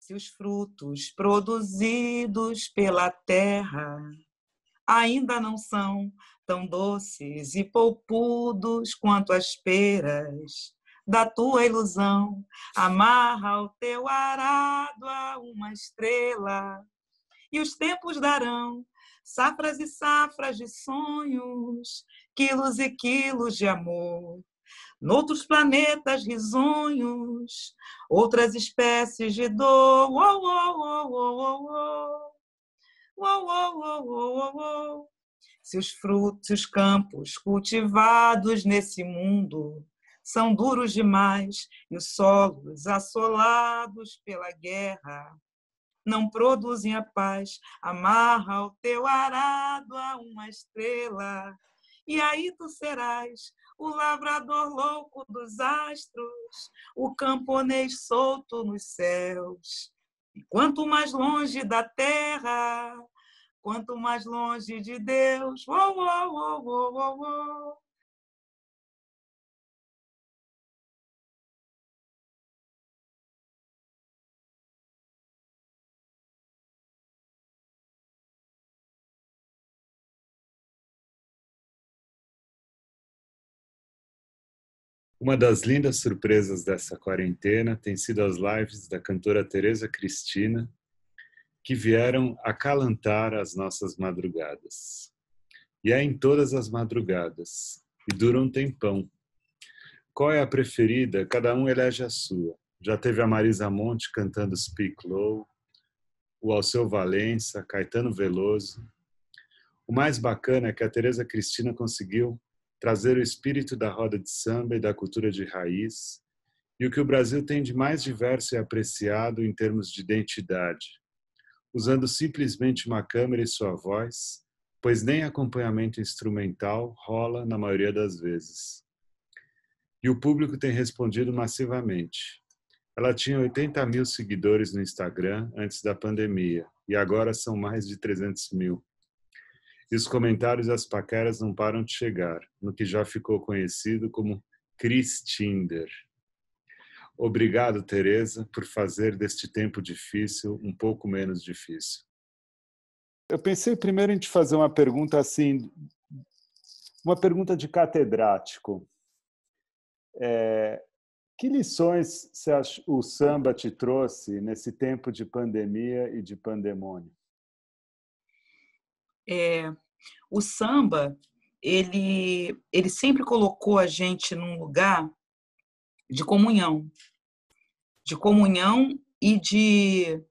Se os frutos produzidos pela terra ainda não são tão doces e polpudos quanto as peras da tua ilusão, amarra o teu arado a uma estrela e os tempos darão safras e safras de sonhos, quilos e quilos de amor. Noutros planetas risonhos, outras espécies de dor. Oh, oh, oh, oh, oh, oh, oh, oh, oh, oh. Se os frutos, os campos cultivados nesse mundo são duros demais e os solos assolados pela guerra não produzem a paz, amarra o teu arado a uma estrela e aí tu serás o lavrador louco dos astros, o camponês solto nos céus. E quanto mais longe da terra, quanto mais longe de Deus. Oh, oh, oh, oh, oh, oh. Uma das lindas surpresas dessa quarentena tem sido as lives da cantora Tereza Cristina, que vieram acalantar as nossas madrugadas. E é em todas as madrugadas, e dura um tempão. Qual é a preferida? Cada um elege a sua. Já teve a Marisa Monte cantando Speak Low, o Alceu Valença, Caetano Veloso. O mais bacana é que a Tereza Cristina conseguiu trazer o espírito da roda de samba e da cultura de raiz, e o que o Brasil tem de mais diverso e apreciado em termos de identidade, usando simplesmente uma câmera e sua voz, pois nem acompanhamento instrumental rola na maioria das vezes. E o público tem respondido massivamente. Ela tinha 80 mil seguidores no Instagram antes da pandemia, e agora são mais de 300 mil. E os comentários e as paqueras não param de chegar, no que já ficou conhecido como Cris Tinder. Obrigado, Tereza, por fazer deste tempo difícil um pouco menos difícil. Eu pensei primeiro em te fazer uma pergunta assim, uma pergunta de catedrático. Que lições o samba te trouxe nesse tempo de pandemia e de pandemônio? O samba, ele sempre colocou a gente num lugar de comunhão e de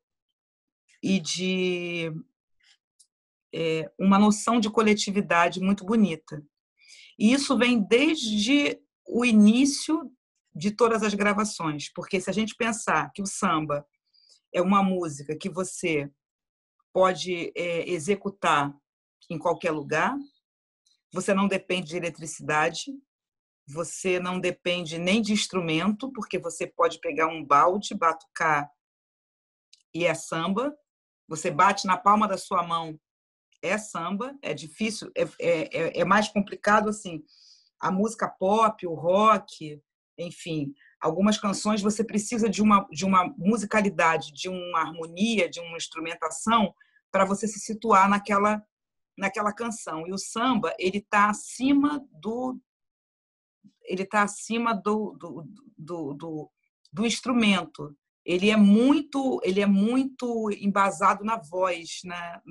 uma noção de coletividade muito bonita. E isso vem desde o início de todas as gravações, porque se a gente pensar que o samba é uma música que você pode executar em qualquer lugar, você não depende de eletricidade, você não depende nem de instrumento, porque você pode pegar um balde, batucar e é samba, você bate na palma da sua mão, é samba, é difícil, é mais complicado assim. A música pop, o rock, enfim, algumas canções você precisa de uma musicalidade, de uma harmonia, de uma instrumentação para você se situar naquela canção. E o samba, ele está acima do instrumento. Ele é muito embasado na voz, na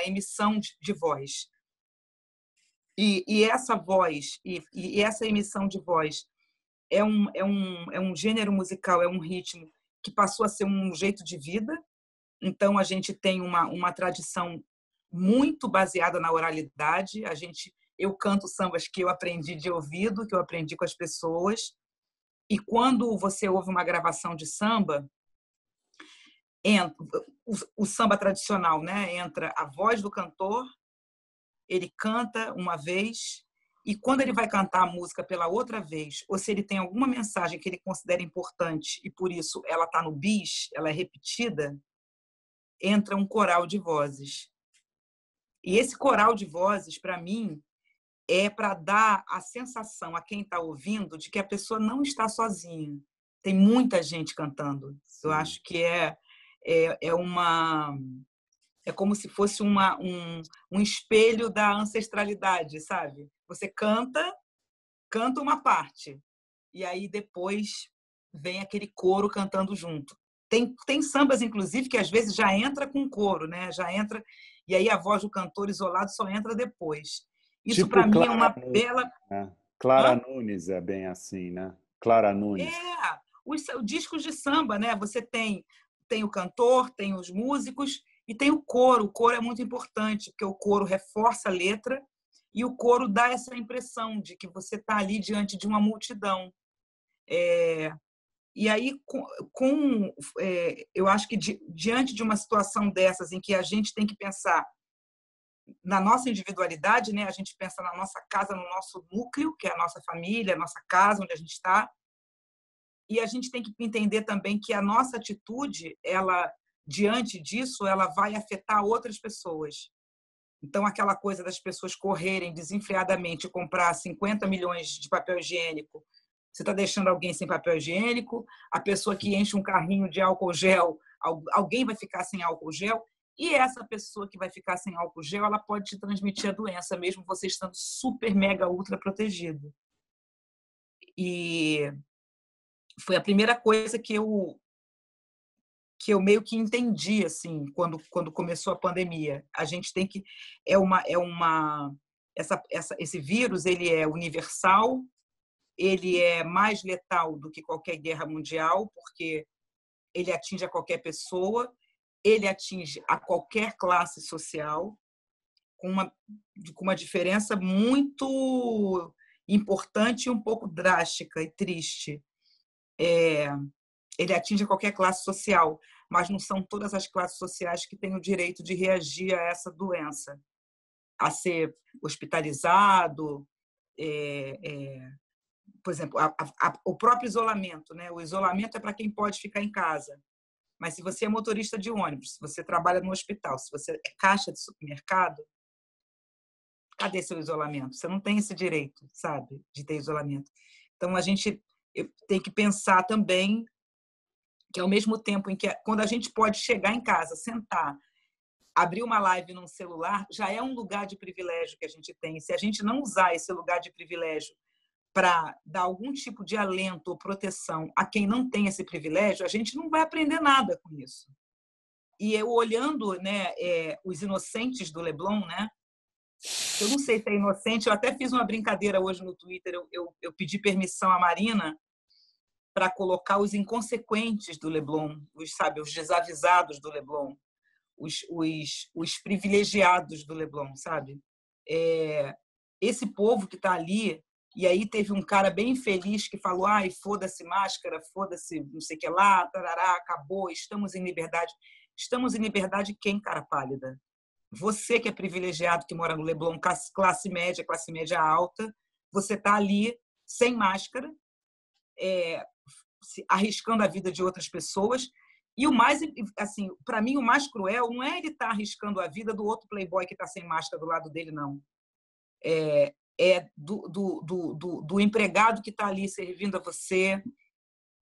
emissão de voz. E essa voz e essa emissão de voz é um gênero musical, é um ritmo que passou a ser um jeito de vida. Então, a gente tem uma tradição muito baseada na oralidade. Eu canto sambas que eu aprendi de ouvido, que eu aprendi com as pessoas. E quando você ouve uma gravação de samba, o samba tradicional, né? Entra a voz do cantor, ele canta uma vez, e quando ele vai cantar a música pela outra vez, ou se ele tem alguma mensagem que ele considera importante e por isso ela está no bis, ela é repetida, entra um coral de vozes. E esse coral de vozes, para mim, é para dar a sensação a quem está ouvindo de que a pessoa não está sozinha. Tem muita gente cantando. Eu acho que É como se fosse um espelho da ancestralidade, sabe? Você canta uma parte, e aí depois vem aquele coro cantando junto. Tem sambas, inclusive, que às vezes já entra com coro, né? Já entra, e aí a voz do cantor isolado só entra depois. Isso, Tipo para mim, é Clara uma Nunes, bela... né? Clara Hã? Nunes é bem assim, né? Clara Nunes. Os discos de samba, né? Você tem o cantor, tem os músicos e tem o coro. O coro é muito importante, porque o coro reforça a letra e o coro dá essa impressão de que você está ali diante de uma multidão. E aí, eu acho que diante de uma situação dessas, em que a gente tem que pensar na nossa individualidade, né? A gente pensa na nossa casa, no nosso núcleo, que é a nossa família, a nossa casa, onde a gente está. E a gente tem que entender também que a nossa atitude, ela, diante disso, ela vai afetar outras pessoas. Então, aquela coisa das pessoas correrem desenfreadamente e comprar 50 milhões de papel higiênico, você está deixando alguém sem papel higiênico, a pessoa que enche um carrinho de álcool gel, alguém vai ficar sem álcool gel, e essa pessoa que vai ficar sem álcool gel, ela pode te transmitir a doença, mesmo você estando super, mega, ultra protegido. E foi a primeira coisa que eu meio que entendi, assim, quando começou a pandemia. A gente tem que... Esse vírus, ele é universal, ele é mais letal do que qualquer guerra mundial, porque ele atinge a qualquer pessoa, ele atinge a qualquer classe social, com uma diferença muito importante e um pouco drástica e triste. Ele atinge qualquer classe social, mas não são todas as classes sociais que têm o direito de reagir a essa doença, a ser hospitalizado, por exemplo, o próprio isolamento, né? O isolamento é para quem pode ficar em casa, mas se você é motorista de ônibus, se você trabalha no hospital, se você é caixa de supermercado, cadê seu isolamento? Você não tem esse direito, sabe, de ter isolamento. Então, a gente tem que pensar também que, ao mesmo tempo em que, quando a gente pode chegar em casa, sentar, abrir uma live num celular, já é um lugar de privilégio que a gente tem. Se a gente não usar esse lugar de privilégio para dar algum tipo de alento ou proteção a quem não tem esse privilégio, a gente não vai aprender nada com isso. E eu olhando, né, os inocentes do Leblon, né, eu não sei se é inocente, eu até fiz uma brincadeira hoje no Twitter, eu pedi permissão à Marina para colocar os inconsequentes do Leblon, os desavisados do Leblon, os privilegiados do Leblon, sabe? Esse povo que está ali, e aí teve um cara bem infeliz que falou: ai, foda-se máscara, foda-se não sei o que lá, tarará, acabou, estamos em liberdade. Estamos em liberdade quem, cara pálida? Você que é privilegiado, que mora no Leblon, classe média alta, você está ali sem máscara, arriscando a vida de outras pessoas. E o mais, assim, para mim, o mais cruel não é ele estar arriscando a vida do outro playboy que está sem máscara do lado dele, não. Do empregado que está ali servindo a você,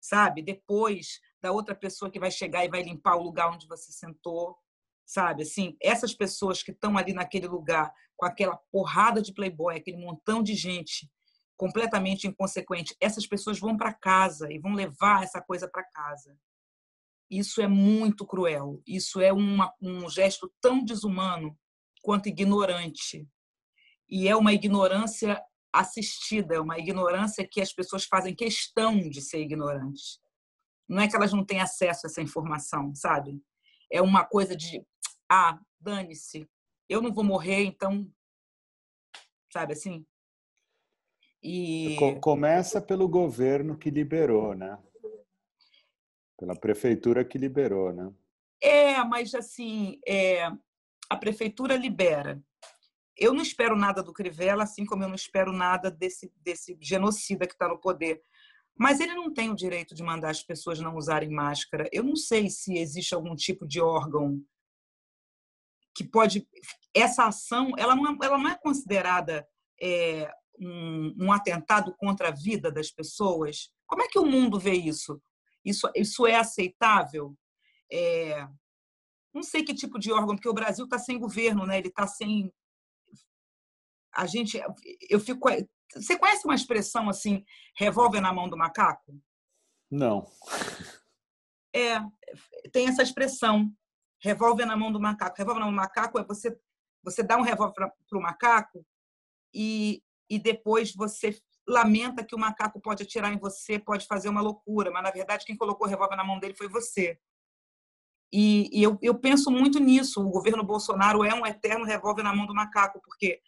sabe? Depois da outra pessoa que vai chegar e vai limpar o lugar onde você sentou, sabe? Assim, essas pessoas que estão ali naquele lugar com aquela porrada de playboy, aquele montão de gente completamente inconsequente, essas pessoas vão para casa e vão levar essa coisa para casa. Isso é muito cruel. Isso é um gesto tão desumano quanto ignorante. E é uma ignorância assistida, é uma ignorância que as pessoas fazem questão de ser ignorantes. Não é que elas não têm acesso a essa informação, sabe? É uma coisa de, dane-se, eu não vou morrer, então, sabe assim? E Começa pelo governo que liberou, né? Pela prefeitura que liberou, né? mas assim, a prefeitura libera. Eu não espero nada do Crivella, assim como eu não espero nada desse genocida que está no poder. Mas ele não tem o direito de mandar as pessoas não usarem máscara. Eu não sei se existe algum tipo de órgão que pode... Essa ação, ela não é considerada um atentado contra a vida das pessoas? Como é que o mundo vê isso? Isso é aceitável? não sei que tipo de órgão, porque o Brasil está sem governo, né? Ele está sem... A gente... Eu fico... Você conhece uma expressão assim, revólver na mão do macaco? Não. Tem essa expressão, revólver na mão do macaco. Revólver na mão do macaco é você dá um revólver para o macaco e depois você lamenta que o macaco pode atirar em você, pode fazer uma loucura, mas, na verdade, quem colocou o revólver na mão dele foi você. E eu penso muito nisso. O governo Bolsonaro é um eterno revólver na mão do macaco, porque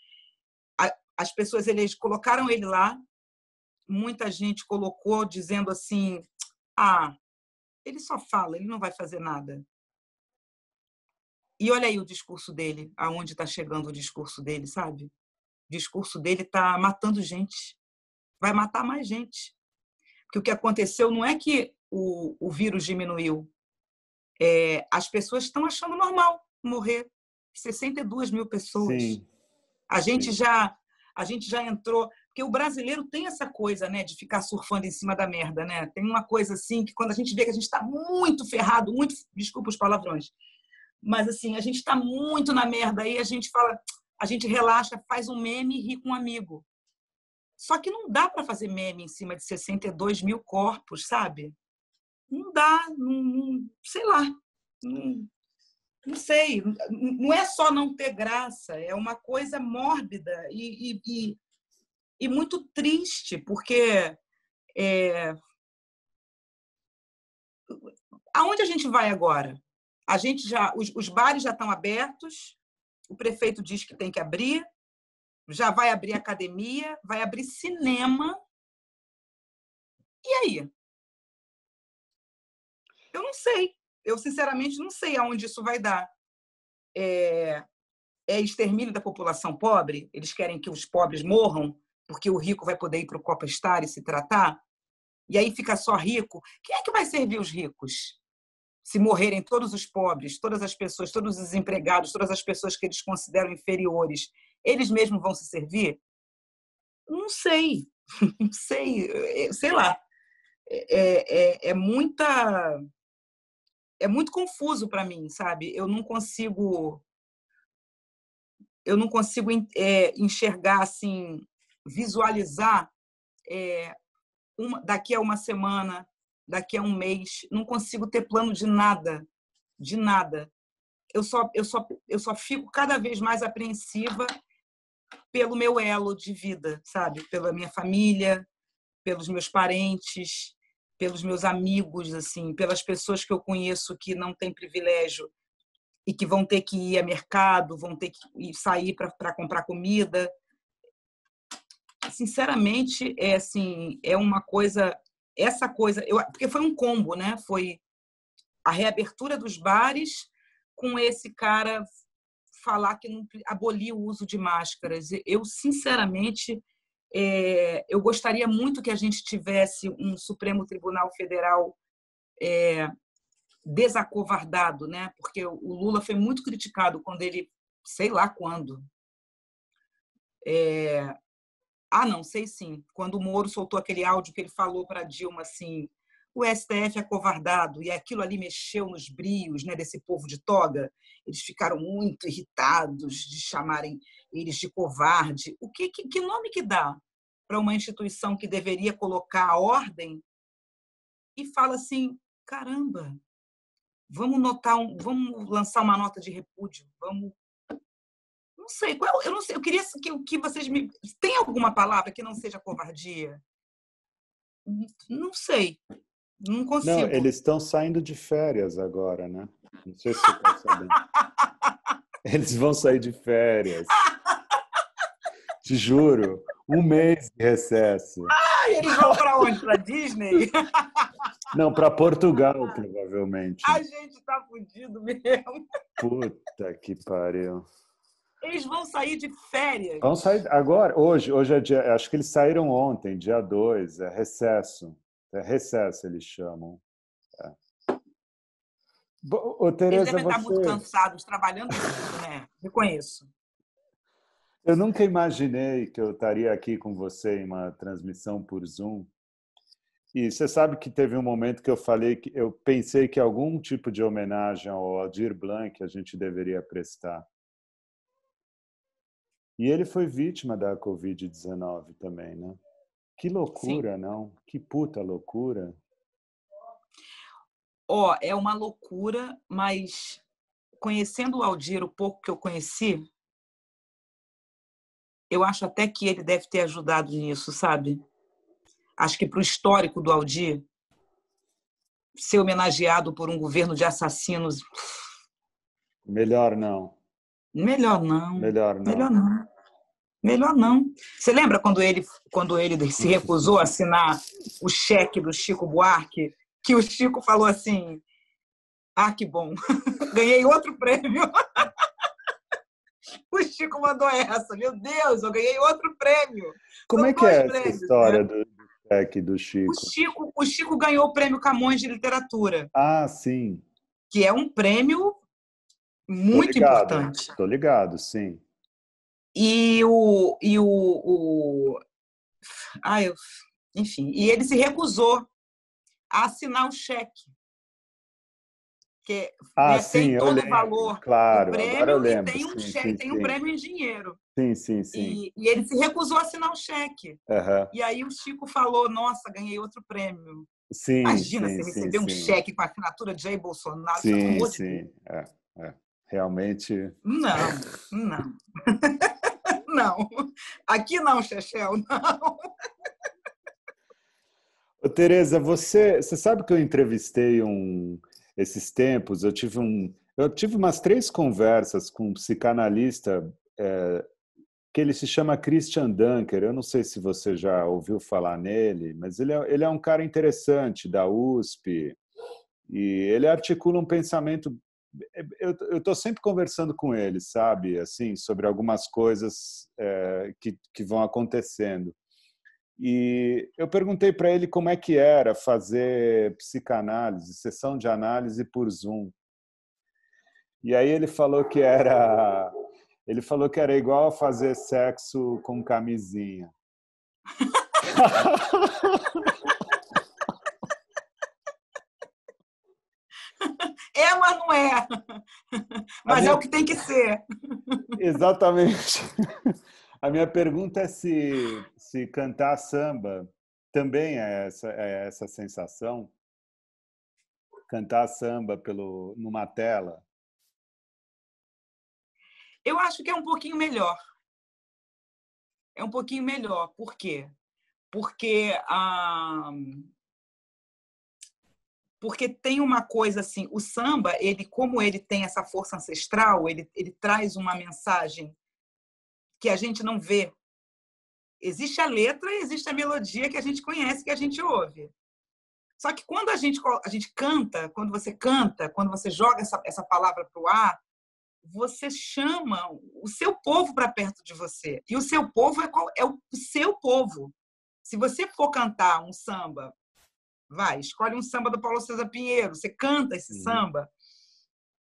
as pessoas eles colocaram ele lá, muita gente colocou dizendo assim, ele só fala, ele não vai fazer nada. E olha aí o discurso dele, aonde está chegando o discurso dele, sabe? O discurso dele está matando gente, vai matar mais gente. Porque o que aconteceu não é que o vírus diminuiu, as pessoas estão achando normal morrer. 62 mil pessoas. Sim. A gente já entrou... Porque o brasileiro tem essa coisa, né, de ficar surfando em cima da merda, né? Tem uma coisa assim que quando a gente vê que a gente está muito ferrado, muito... Desculpa os palavrões. Mas assim, a gente está muito na merda aí, a gente fala, a gente relaxa, faz um meme e ri com um amigo. Só que não dá para fazer meme em cima de 62 mil corpos, sabe? Não dá, não, sei lá, não sei. Não é só não ter graça, é uma coisa mórbida e muito triste, porque aonde a gente vai agora? A gente os bares já estão abertos, o prefeito diz que tem que abrir, já vai abrir academia, vai abrir cinema. E aí? Eu não sei. Eu, sinceramente, não sei aonde isso vai dar. É extermínio da população pobre? Eles querem que os pobres morram porque o rico vai poder ir para o Copa Star e se tratar? E aí fica só rico? Quem é que vai servir os ricos? Se morrerem todos os pobres, todas as pessoas, todos os desempregados, todas as pessoas que eles consideram inferiores, eles mesmos vão se servir? Não sei. Não sei. Sei lá. É muito confuso para mim, sabe? Eu não consigo enxergar assim, visualizar daqui a uma semana, daqui a um mês, não consigo ter plano de nada, de nada. Eu só fico cada vez mais apreensiva pelo meu elo de vida, sabe? Pela minha família, pelos meus parentes, pelos meus amigos, assim, pelas pessoas que eu conheço que não têm privilégio e que vão ter que ir ao mercado, vão ter que sair para comprar comida. Sinceramente, é uma coisa, essa coisa, porque foi um combo, né? Foi a reabertura dos bares com esse cara falar que não abolir o uso de máscaras. Eu, sinceramente, eu gostaria muito que a gente tivesse um Supremo Tribunal Federal desacovardado, né? Porque o Lula foi muito criticado quando ele, sei lá quando, não sei sim, quando o Moro soltou aquele áudio que ele falou para a Dilma assim, o STF é covardado, e aquilo ali mexeu nos brios, né, desse povo de toga. Eles ficaram muito irritados de chamarem eles de covarde. Que nome que dá para uma instituição que deveria colocar a ordem e fala assim, caramba, vamos lançar uma nota de repúdio, vamos... Não sei, eu não sei, eu queria que vocês me... Tem alguma palavra que não seja covardia? Não sei, não Não, consigo. eles estão saindo de férias agora, né? Não sei se você está sabendo. Eles vão sair de férias. Te juro, um mês de recesso. Eles vão para onde? Para Disney? Não, para Portugal, provavelmente. A gente está fudido mesmo. Puta que pariu. Eles vão sair de férias. Vão sair agora, hoje é dia, acho que eles saíram ontem, dia 2, é recesso. É recesso, eles chamam. Ô, Eles Tereza, devem estar muito cansados, trabalhando muito, né? Reconheço. Eu nunca imaginei que eu estaria aqui com você em uma transmissão por Zoom E você sabe que teve um momento que eu falei que eu pensei que algum tipo de homenagem ao Aldir Blanc a gente deveria prestar. E ele foi vítima da Covid-19 também, né? Que Sim. loucura, não? Que puta loucura. Ó, é uma loucura, mas conhecendo o Aldir, o pouco que eu conheci, eu acho até que ele deve ter ajudado nisso, sabe? Acho que para o histórico do Aldir, ser homenageado por um governo de assassinos, Melhor não. melhor não, Melhor melhor não. não, melhor não. Você lembra quando ele se recusou a assinar o cheque do Chico Buarque, que o Chico falou assim: ah, que bom, ganhei outro prêmio. O Chico mandou essa, meu Deus, eu ganhei outro prêmio. Como é São que dois é essa prêmios, né? história do cheque do O Chico? Chico, o Chico ganhou o prêmio Camões de Literatura, Ah, sim. que é um prêmio Tô muito ligado. importante. Tô ligado, sim. Ah, enfim, e ele se recusou a assinar o cheque, que, Ah, né, sim, tem eu todo o lembro. valor do Claro, agora eu prêmio e lembro. tem um Sim, cheque, sim, tem um sim. prêmio em dinheiro. Sim, sim, sim. E ele se recusou a assinar o cheque. Aham. E aí o Chico falou: nossa, ganhei outro prêmio. Sim, Imagina sim, você sim, receber um sim. cheque com a assinatura de Jair Bolsonaro, pelo Sim, amor de Deus. sim. É. Realmente. Não, não, não. Aqui não, Chechel, não. Ô, Tereza, você sabe que eu entrevistei esses tempos, eu tive umas 3 conversas com um psicanalista que ele se chama Christian Dunker. Eu não sei se você já ouviu falar nele, mas ele é um cara interessante da USP e ele articula um pensamento. Eu estou sempre conversando com ele, sabe, assim, sobre algumas coisas que vão acontecendo. E eu perguntei para ele como é que era fazer psicanálise, sessão de análise por Zoom. E aí ele falou que era igual a fazer sexo com camisinha. É, mas não é. A Mas é minha o que tem que ser. exatamente. A minha pergunta é se cantar samba também é essa sensação, cantar samba numa tela. Eu acho que é um pouquinho melhor. É um pouquinho melhor. Por quê? Porque, porque tem uma coisa assim, o samba, ele, como ele tem essa força ancestral, ele traz uma mensagem que a gente não vê. Existe a letra e existe a melodia que a gente conhece, que a gente ouve. Só que quando a gente canta, quando você joga essa palavra para o ar, você chama o seu povo para perto de você. E o seu povo é o seu povo. Se você for cantar um samba, escolhe um samba do Paulo César Pinheiro, você canta esse Uhum. samba,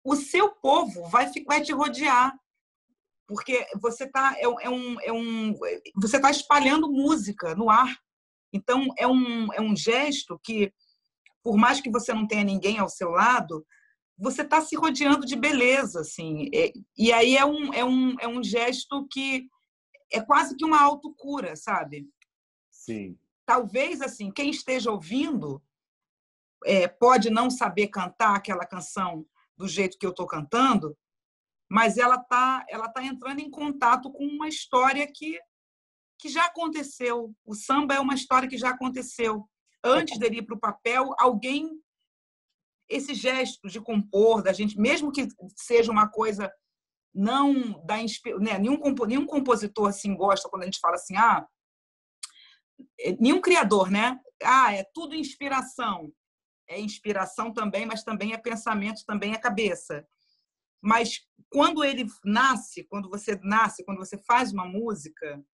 o seu povo vai te rodear, porque você está espalhando música no ar. Então, é um gesto que, por mais que você não tenha ninguém ao seu lado, você está se rodeando de beleza, assim. E aí é um gesto que é quase que uma autocura, sabe? Sim, Talvez, assim, quem esteja ouvindo pode não saber cantar aquela canção do jeito que eu estou cantando, mas ela tá entrando em contato com uma história que já aconteceu. O samba é uma história que já aconteceu. Antes dele ir para o papel, alguém esse gesto de compor, da gente, mesmo que seja uma coisa não da né, nenhum compositor assim gosta quando a gente fala assim, nenhum criador, né? É tudo inspiração. É inspiração também, mas também é pensamento, também é cabeça. Mas quando ele nasce, quando você faz uma música,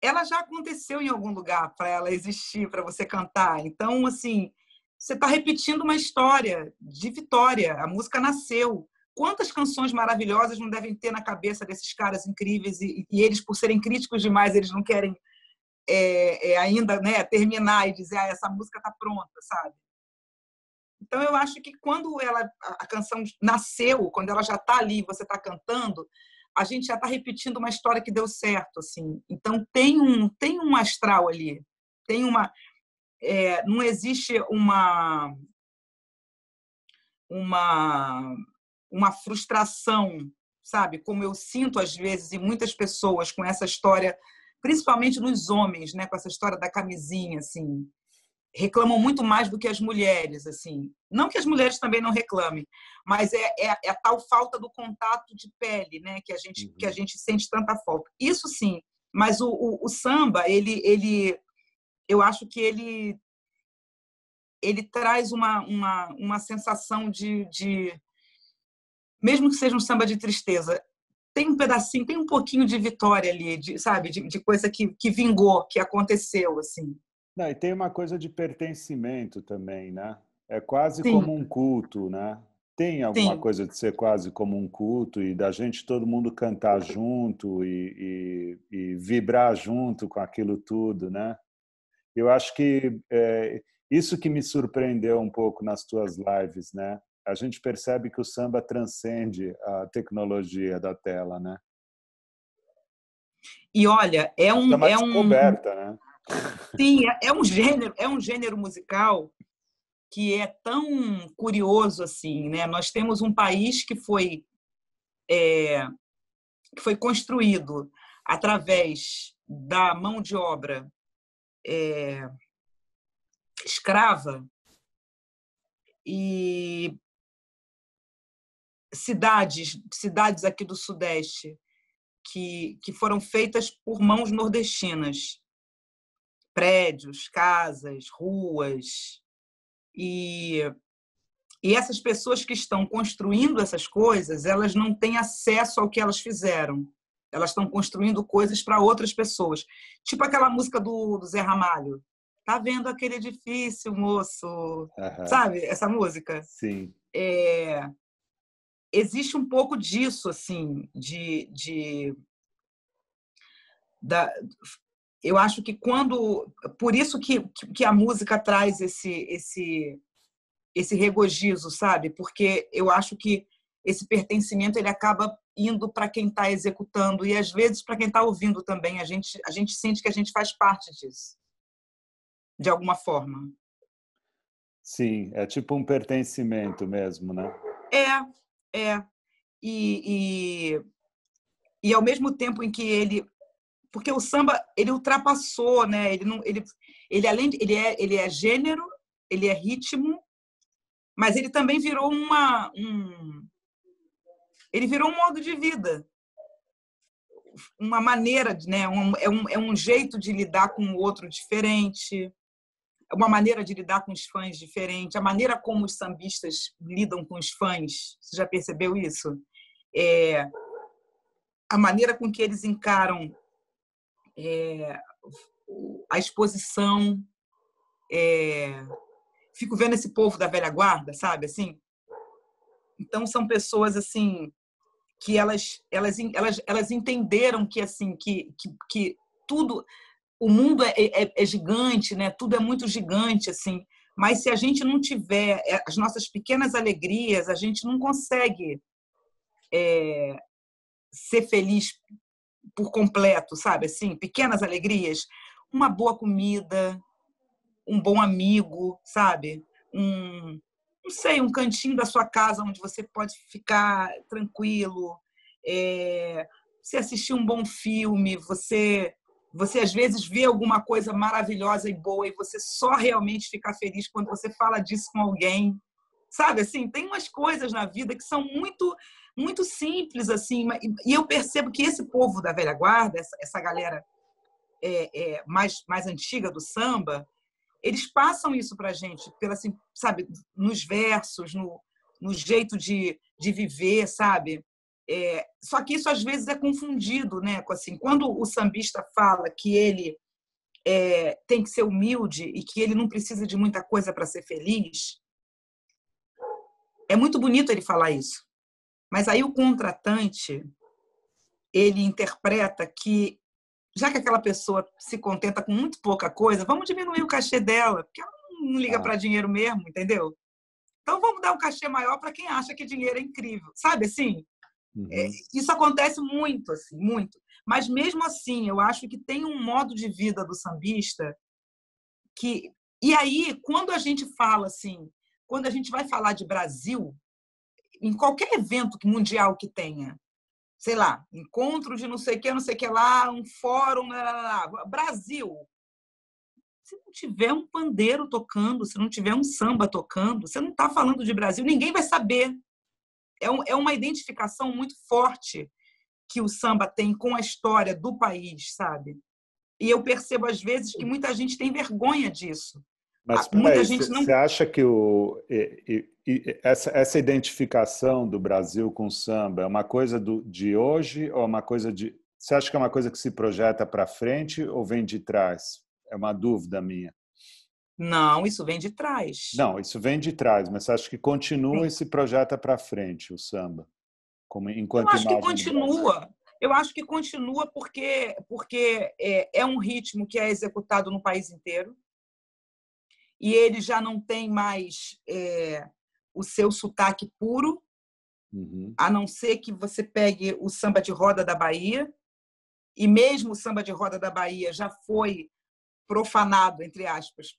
ela já aconteceu em algum lugar para ela existir, para você cantar. Então, assim, você está repetindo uma história de vitória. A música nasceu. Quantas canções maravilhosas não devem ter na cabeça desses caras incríveis e eles, por serem críticos demais, eles não querem ainda, né, terminar e dizer essa música está pronta, sabe? Então eu acho que quando a canção nasceu, quando ela já está ali, você está cantando, a gente já está repetindo uma história que deu certo, assim. Então tem um astral ali, tem não existe uma frustração, sabe? Como eu sinto às vezes em muitas pessoas com essa história, principalmente nos homens, né? Com essa história da camisinha, assim, reclamam muito mais do que as mulheres, assim. Não que as mulheres também não reclamem, mas é a tal falta do contato de pele, né? Que a gente sente tanta falta. Isso sim, mas o samba, eu acho que ele traz uma sensação mesmo que seja um samba de tristeza, tem um pedacinho, tem um pouquinho de vitória ali, sabe, de coisa que vingou, que aconteceu, assim. Não, e tem uma coisa de pertencimento também, né? É quase Sim, como um culto, né? Tem alguma sim. coisa de ser quase como um culto e da gente todo mundo cantar junto e vibrar junto com aquilo tudo, né? Eu acho que isso que me surpreendeu um pouco nas tuas lives, né? A gente percebe que o samba transcende a tecnologia da tela, né? E olha, Isso é uma descoberta, né? sim, é um gênero musical que é tão curioso assim, né? Nós temos um país que foi construído através da mão de obra escrava e cidades aqui do Sudeste que foram feitas por mãos nordestinas, prédios, casas, ruas, e, e essas pessoas que estão construindo essas coisas, elas não têm acesso ao que elas fizeram. Elas estão construindo coisas para outras pessoas. Tipo aquela música do Zé Ramalho. Tá vendo aquele edifício, moço? Aham. Sabe essa música? Sim. Existe um pouco disso, assim, da, eu acho que por isso que a música traz esse regozijo, sabe? Porque eu acho que esse pertencimento ele acaba indo para quem está executando e às vezes para quem está ouvindo também. A gente sente que a gente faz parte disso, de alguma forma. Sim, é tipo um pertencimento mesmo, né? É. E, e, e ao mesmo tempo em que porque o samba ele ultrapassou, né? Ele não, ele além de, ele é gênero, ele é ritmo, mas ele também virou ele virou um modo de vida, uma maneira, né? É um jeito de lidar com o outro diferente, uma maneira de lidar com os fãs diferente, a maneira como os sambistas lidam com os fãs. Você já percebeu isso? É, a maneira com que eles encaram a exposição. Fico vendo esse povo da velha guarda, sabe? Assim, então são pessoas assim que elas entenderam que assim que tudo o mundo é gigante, né? Tudo é muito gigante assim. Mas se a gente não tiver as nossas pequenas alegrias, a gente não consegue ser feliz por completo, sabe? Assim, pequenas alegrias, uma boa comida, um bom amigo, sabe? Não sei, um cantinho da sua casa onde você pode ficar tranquilo, você assistir um bom filme, você às vezes vê alguma coisa maravilhosa e boa e você só realmente fica feliz quando você fala disso com alguém, sabe? Assim, tem umas coisas na vida que são muito simples assim, e eu percebo que esse povo da velha guarda, essa galera mais antiga do samba, eles passam isso para a gente, assim, sabe, nos versos, no jeito de viver, sabe? Só que isso às vezes é confundido, né? Assim, quando o sambista fala que ele tem que ser humilde e que ele não precisa de muita coisa para ser feliz, é muito bonito ele falar isso. Mas aí o contratante ele interpreta que já que aquela pessoa se contenta com muito pouca coisa, vamos diminuir o cachê dela, porque ela não liga para dinheiro mesmo, entendeu? Então vamos dar um cachê maior para quem acha que dinheiro é incrível, sabe assim? Isso acontece muito, assim, muito. Mas mesmo assim, eu acho que tem um modo de vida do sambista que... E aí, quando a gente fala assim, quando a gente vai falar de Brasil, em qualquer evento mundial que tenha, sei lá, encontro de não sei o que lá, um fórum, Brasil. Se não tiver um pandeiro tocando, se não tiver um samba tocando, você não está falando de Brasil, ninguém vai saber. É uma identificação muito forte que o samba tem com a história do país, sabe? E eu percebo, às vezes, que muita gente tem vergonha disso. Mas, Muita peraí, gente não... você acha que essa identificação do Brasil com o samba é uma coisa de hoje ou é uma coisa de... Você acha que é uma coisa que se projeta para frente ou vem de trás? É uma dúvida minha. Não, isso vem de trás. Não, isso vem de trás, mas você acha que continua e se projeta para frente o samba, como Eu enquanto acho que imagem do Brasil? continua. Eu acho que continua porque é um ritmo que é executado no país inteiro e ele já não tem mais o seu sotaque puro, a não ser que você pegue o samba de roda da Bahia, e mesmo o samba de roda da Bahia já foi profanado, entre aspas,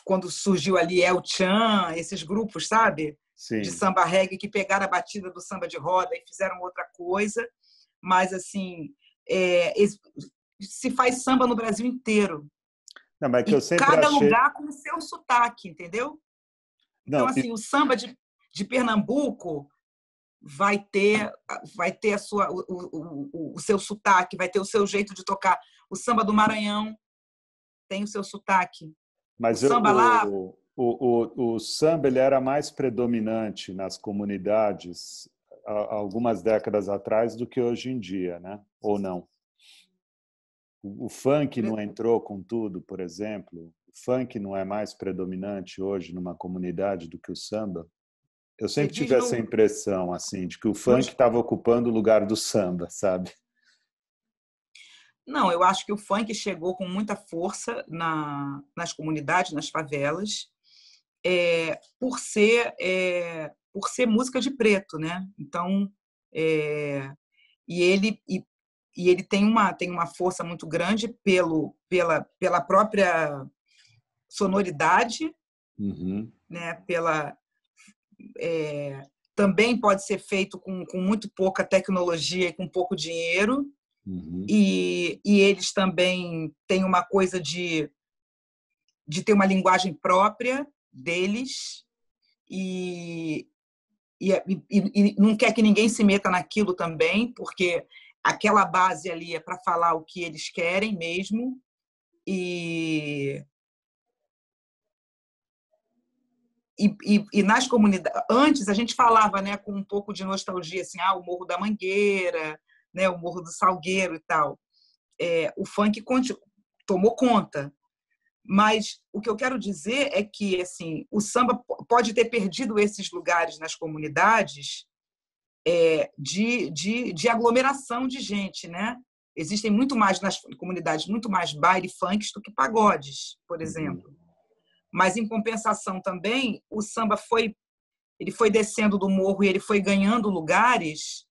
quando surgiu ali El Chan, esses grupos, sabe? De Sim. samba reggae que pegaram a batida do samba de roda e fizeram outra coisa. Mas, assim, se faz samba no Brasil inteiro. Não, mas é que E eu sempre cada achei... lugar com o seu sotaque, entendeu? Então, Não, assim, o samba de Pernambuco vai ter o seu sotaque, vai ter o seu jeito de tocar. O samba do Maranhão tem o seu sotaque. O mas samba lá... o samba ele era mais predominante nas comunidades há algumas décadas atrás do que hoje em dia, né? Ou não? O funk não entrou com tudo, por exemplo? O funk não é mais predominante hoje numa comunidade do que o samba? Eu Você sempre diz tive essa impressão, assim, de que o funk estava ocupando o lugar do samba, sabe? Não, eu acho que o funk chegou com muita força nas comunidades, nas favelas, por ser música de preto, né? Então, é, e ele tem uma força muito grande pela própria sonoridade, Uhum, né? Também pode ser feito com muito pouca tecnologia e com pouco dinheiro. uhum. E eles também têm uma coisa de ter uma linguagem própria deles e, e não quer que ninguém se meta naquilo também, porque aquela base ali é para falar o que eles querem mesmo. E, e nas comunidades, antes a gente falava, né, com um pouco de nostalgia, assim, o Morro da Mangueira, né, o Morro do Salgueiro e tal. O funk tomou conta. Mas o que eu quero dizer é que assim, o samba pode ter perdido esses lugares nas comunidades de aglomeração de gente, né? Existem muito mais nas comunidades, muito mais baile funks do que pagodes, por Uhum. exemplo. Mas, em compensação também, o samba ele foi descendo do morro e ele foi ganhando lugares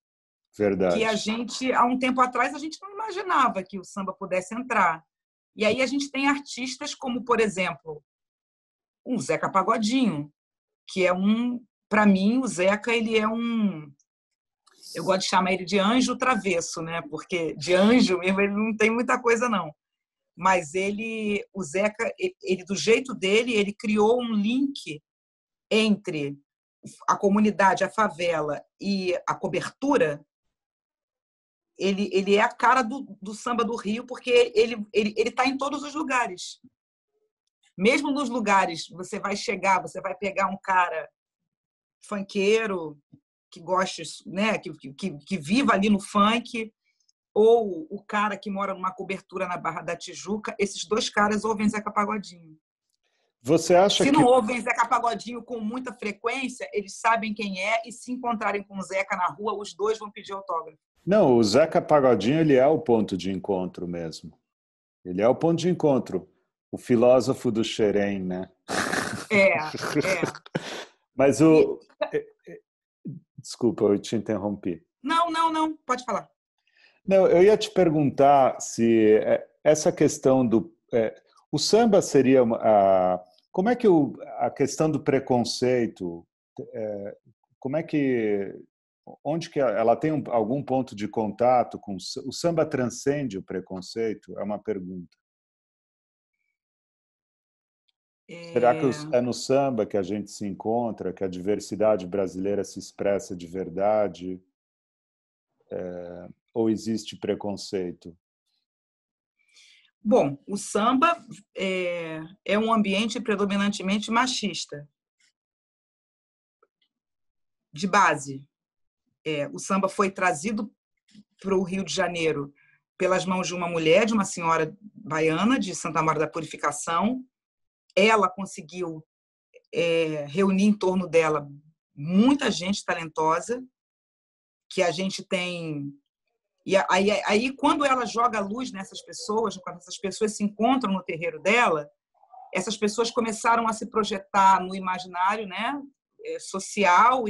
que a Verdade. gente, há um tempo atrás, a gente não imaginava que o samba pudesse entrar. E aí a gente tem artistas como, por exemplo, o Zeca Pagodinho, que para mim, o Zeca, ele é eu gosto de chamar ele de anjo travesso, né? Porque de anjo mesmo ele não tem muita coisa não. Mas o Zeca, ele do jeito dele, ele criou um link entre a comunidade, a favela e a cobertura. Ele é a cara do samba do Rio, porque ele tá em todos os lugares. Mesmo nos lugares, você vai pegar um cara funkeiro que goste, né, que viva ali no funk, ou o cara que mora numa cobertura na Barra da Tijuca, esses dois caras ouvem Zeca Pagodinho. Você acha Se que... não ouvem Zeca Pagodinho com muita frequência, eles sabem quem é e se encontrarem com o Zeca na rua, os dois vão pedir autógrafo. Não, o Zeca Pagodinho, ele é o ponto de encontro mesmo. Ele é o ponto de encontro. O filósofo do Xerém, né? É, é. Mas E, o... Desculpa, eu te interrompi. não, pode falar. Não, eu ia te perguntar se essa questão do... o samba seria... como é que a questão do preconceito... como é que... Onde que ela tem algum ponto de contato com... O samba transcende o preconceito? É uma pergunta. Será que É, é no samba que a gente se encontra, que a diversidade brasileira se expressa de verdade? Ou existe preconceito? bom, o samba é um ambiente predominantemente machista, de base. O samba foi trazido para o Rio de Janeiro pelas mãos de uma mulher, de uma senhora baiana, de Santa Maria da Purificação. Ela conseguiu reunir em torno dela muita gente talentosa, que a gente tem. E aí, quando ela joga a luz nessas pessoas, quando essas pessoas se encontram no terreiro dela, essas pessoas começaram a se projetar no imaginário, né, social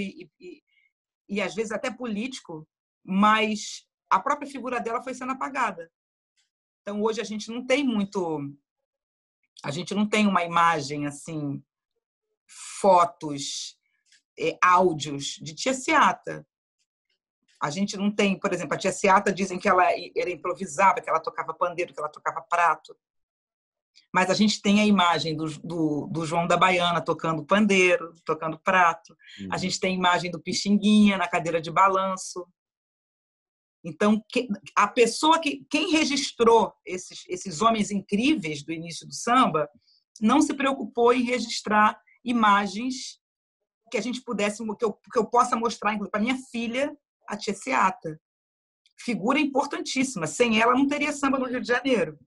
e às vezes até político, mas a própria figura dela foi sendo apagada. Então hoje a gente não tem uma imagem assim, fotos, áudios de Tia Seata. A gente não tem, por exemplo, a Tia Seata dizem que ela improvisava, que ela tocava pandeiro, que ela tocava prato. Mas a gente tem a imagem do João da Baiana tocando pandeiro, tocando prato. A Uhum. gente tem a imagem do Pixinguinha na cadeira de balanço. Então, a pessoa quem registrou esses homens incríveis do início do samba não se preocupou em registrar imagens que a gente pudesse, que eu possa mostrar, inclusive, para minha filha, a Tia Seata. Figura importantíssima. Sem ela, não teria samba no Rio de Janeiro.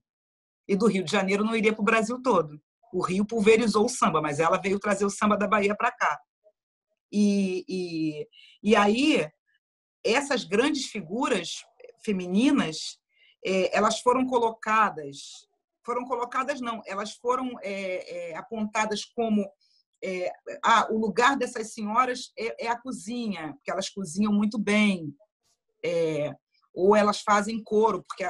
E do Rio de Janeiro não iria para o Brasil todo. O Rio pulverizou o samba, mas ela veio trazer o samba da Bahia para cá. E aí, essas grandes figuras femininas, elas foram colocadas não, elas foram apontadas como o lugar dessas senhoras é a cozinha, porque elas cozinham muito bem, ou elas fazem coro, porque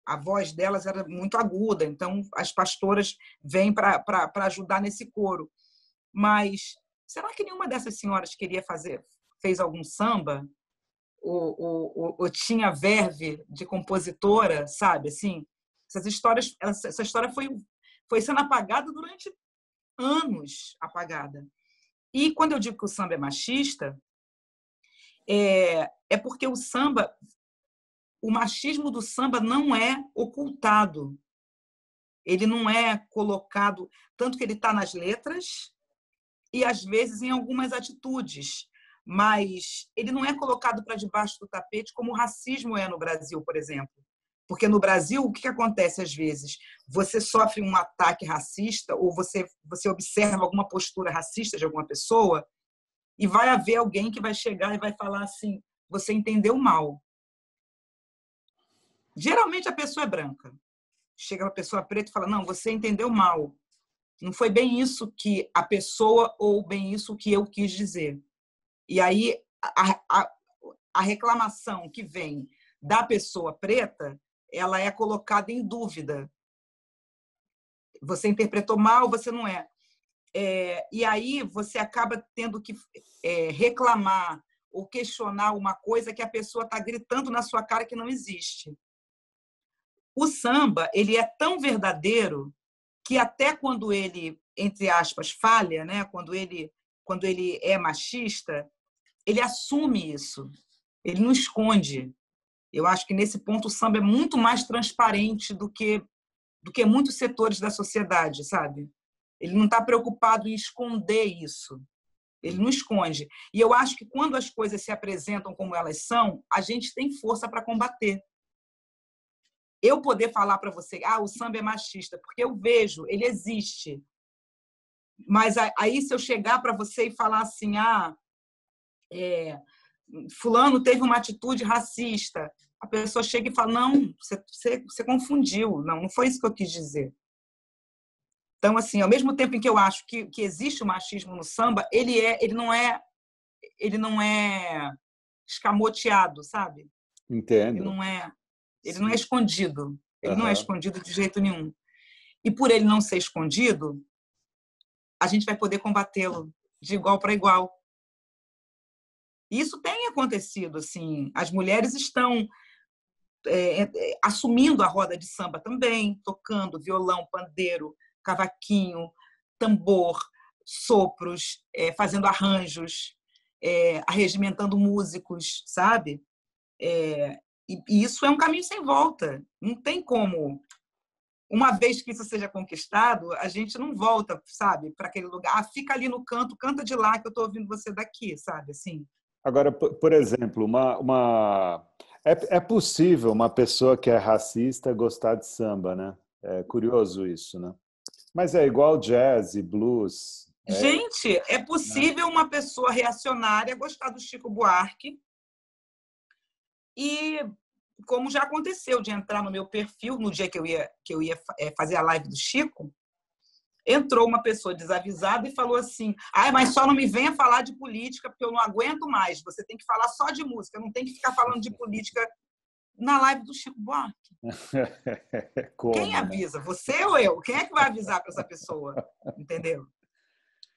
a voz delas era muito aguda, então as pastoras vêm para ajudar nesse coro. Mas será que nenhuma dessas senhoras fez algum samba? Ou tinha verve de compositora, sabe? Assim, essa história foi sendo apagada durante anos, apagada. E quando eu digo que o samba é machista, é porque o machismo do samba não é ocultado. Ele não é colocado, tanto que ele está nas letras e, às vezes, em algumas atitudes, mas ele não é colocado para debaixo do tapete como o racismo é no Brasil, por exemplo. Porque no Brasil, o que acontece às vezes? Você sofre um ataque racista ou você observa alguma postura racista de alguma pessoa e vai haver alguém que vai chegar e vai falar assim, você entendeu mal. Geralmente a pessoa é branca. Chega uma pessoa preta e fala, não, você entendeu mal. Não foi bem isso que a pessoa ou bem isso que eu quis dizer. E aí a reclamação que vem da pessoa preta, ela é colocada em dúvida. Você interpretou mal, você não é. E aí você acaba tendo que reclamar ou questionar uma coisa que a pessoa está gritando na sua cara que não existe. O samba, ele é tão verdadeiro que até quando ele, entre aspas, falha, né? quando ele é machista, ele assume isso, ele não esconde. Eu acho que nesse ponto o samba é muito mais transparente do que muitos setores da sociedade, sabe? Ele não está preocupado em esconder isso. Ele não esconde. E eu acho que quando as coisas se apresentam como elas são, a gente tem força para combater. Eu poder falar para você, o samba é machista, porque eu vejo, ele existe. Mas aí, se eu chegar para você e falar assim, fulano teve uma atitude racista. A pessoa chega e fala, não, você confundiu, não foi isso que eu quis dizer. Então, assim, ao mesmo tempo em que eu acho que existe o machismo no samba, ele não é escamoteado, sabe? Entendo. Ele não é Sim. escondido. Ele não é Aham. escondido de jeito nenhum. E por ele não ser escondido, a gente vai poder combatê-lo de igual para igual. E isso tem acontecido, assim. As mulheres estão assumindo a roda de samba também, tocando violão, pandeiro, cavaquinho, tambor, sopros, fazendo arranjos, arregimentando músicos, sabe? E isso é um caminho sem volta. Não tem como. Uma vez que isso seja conquistado, a gente não volta, sabe, para aquele lugar. Ah, fica ali no canto, canta de lá que eu estou ouvindo você daqui, sabe? Assim. Agora, por exemplo, é possível uma pessoa que é racista gostar de samba, né? É curioso isso, né? Mas é igual jazz e blues. Gente, é Né? possível uma pessoa reacionária gostar do Chico Buarque e, como já aconteceu, de entrar no meu perfil no dia que eu ia fazer a live do Chico, entrou uma pessoa desavisada e falou assim, mas só não me venha falar de política porque eu não aguento mais, você tem que falar só de música, não tem que ficar falando de política na live do Chico Buarque. Quem Como, né? avisa? Você ou eu? Quem é que vai avisar para essa pessoa? Entendeu?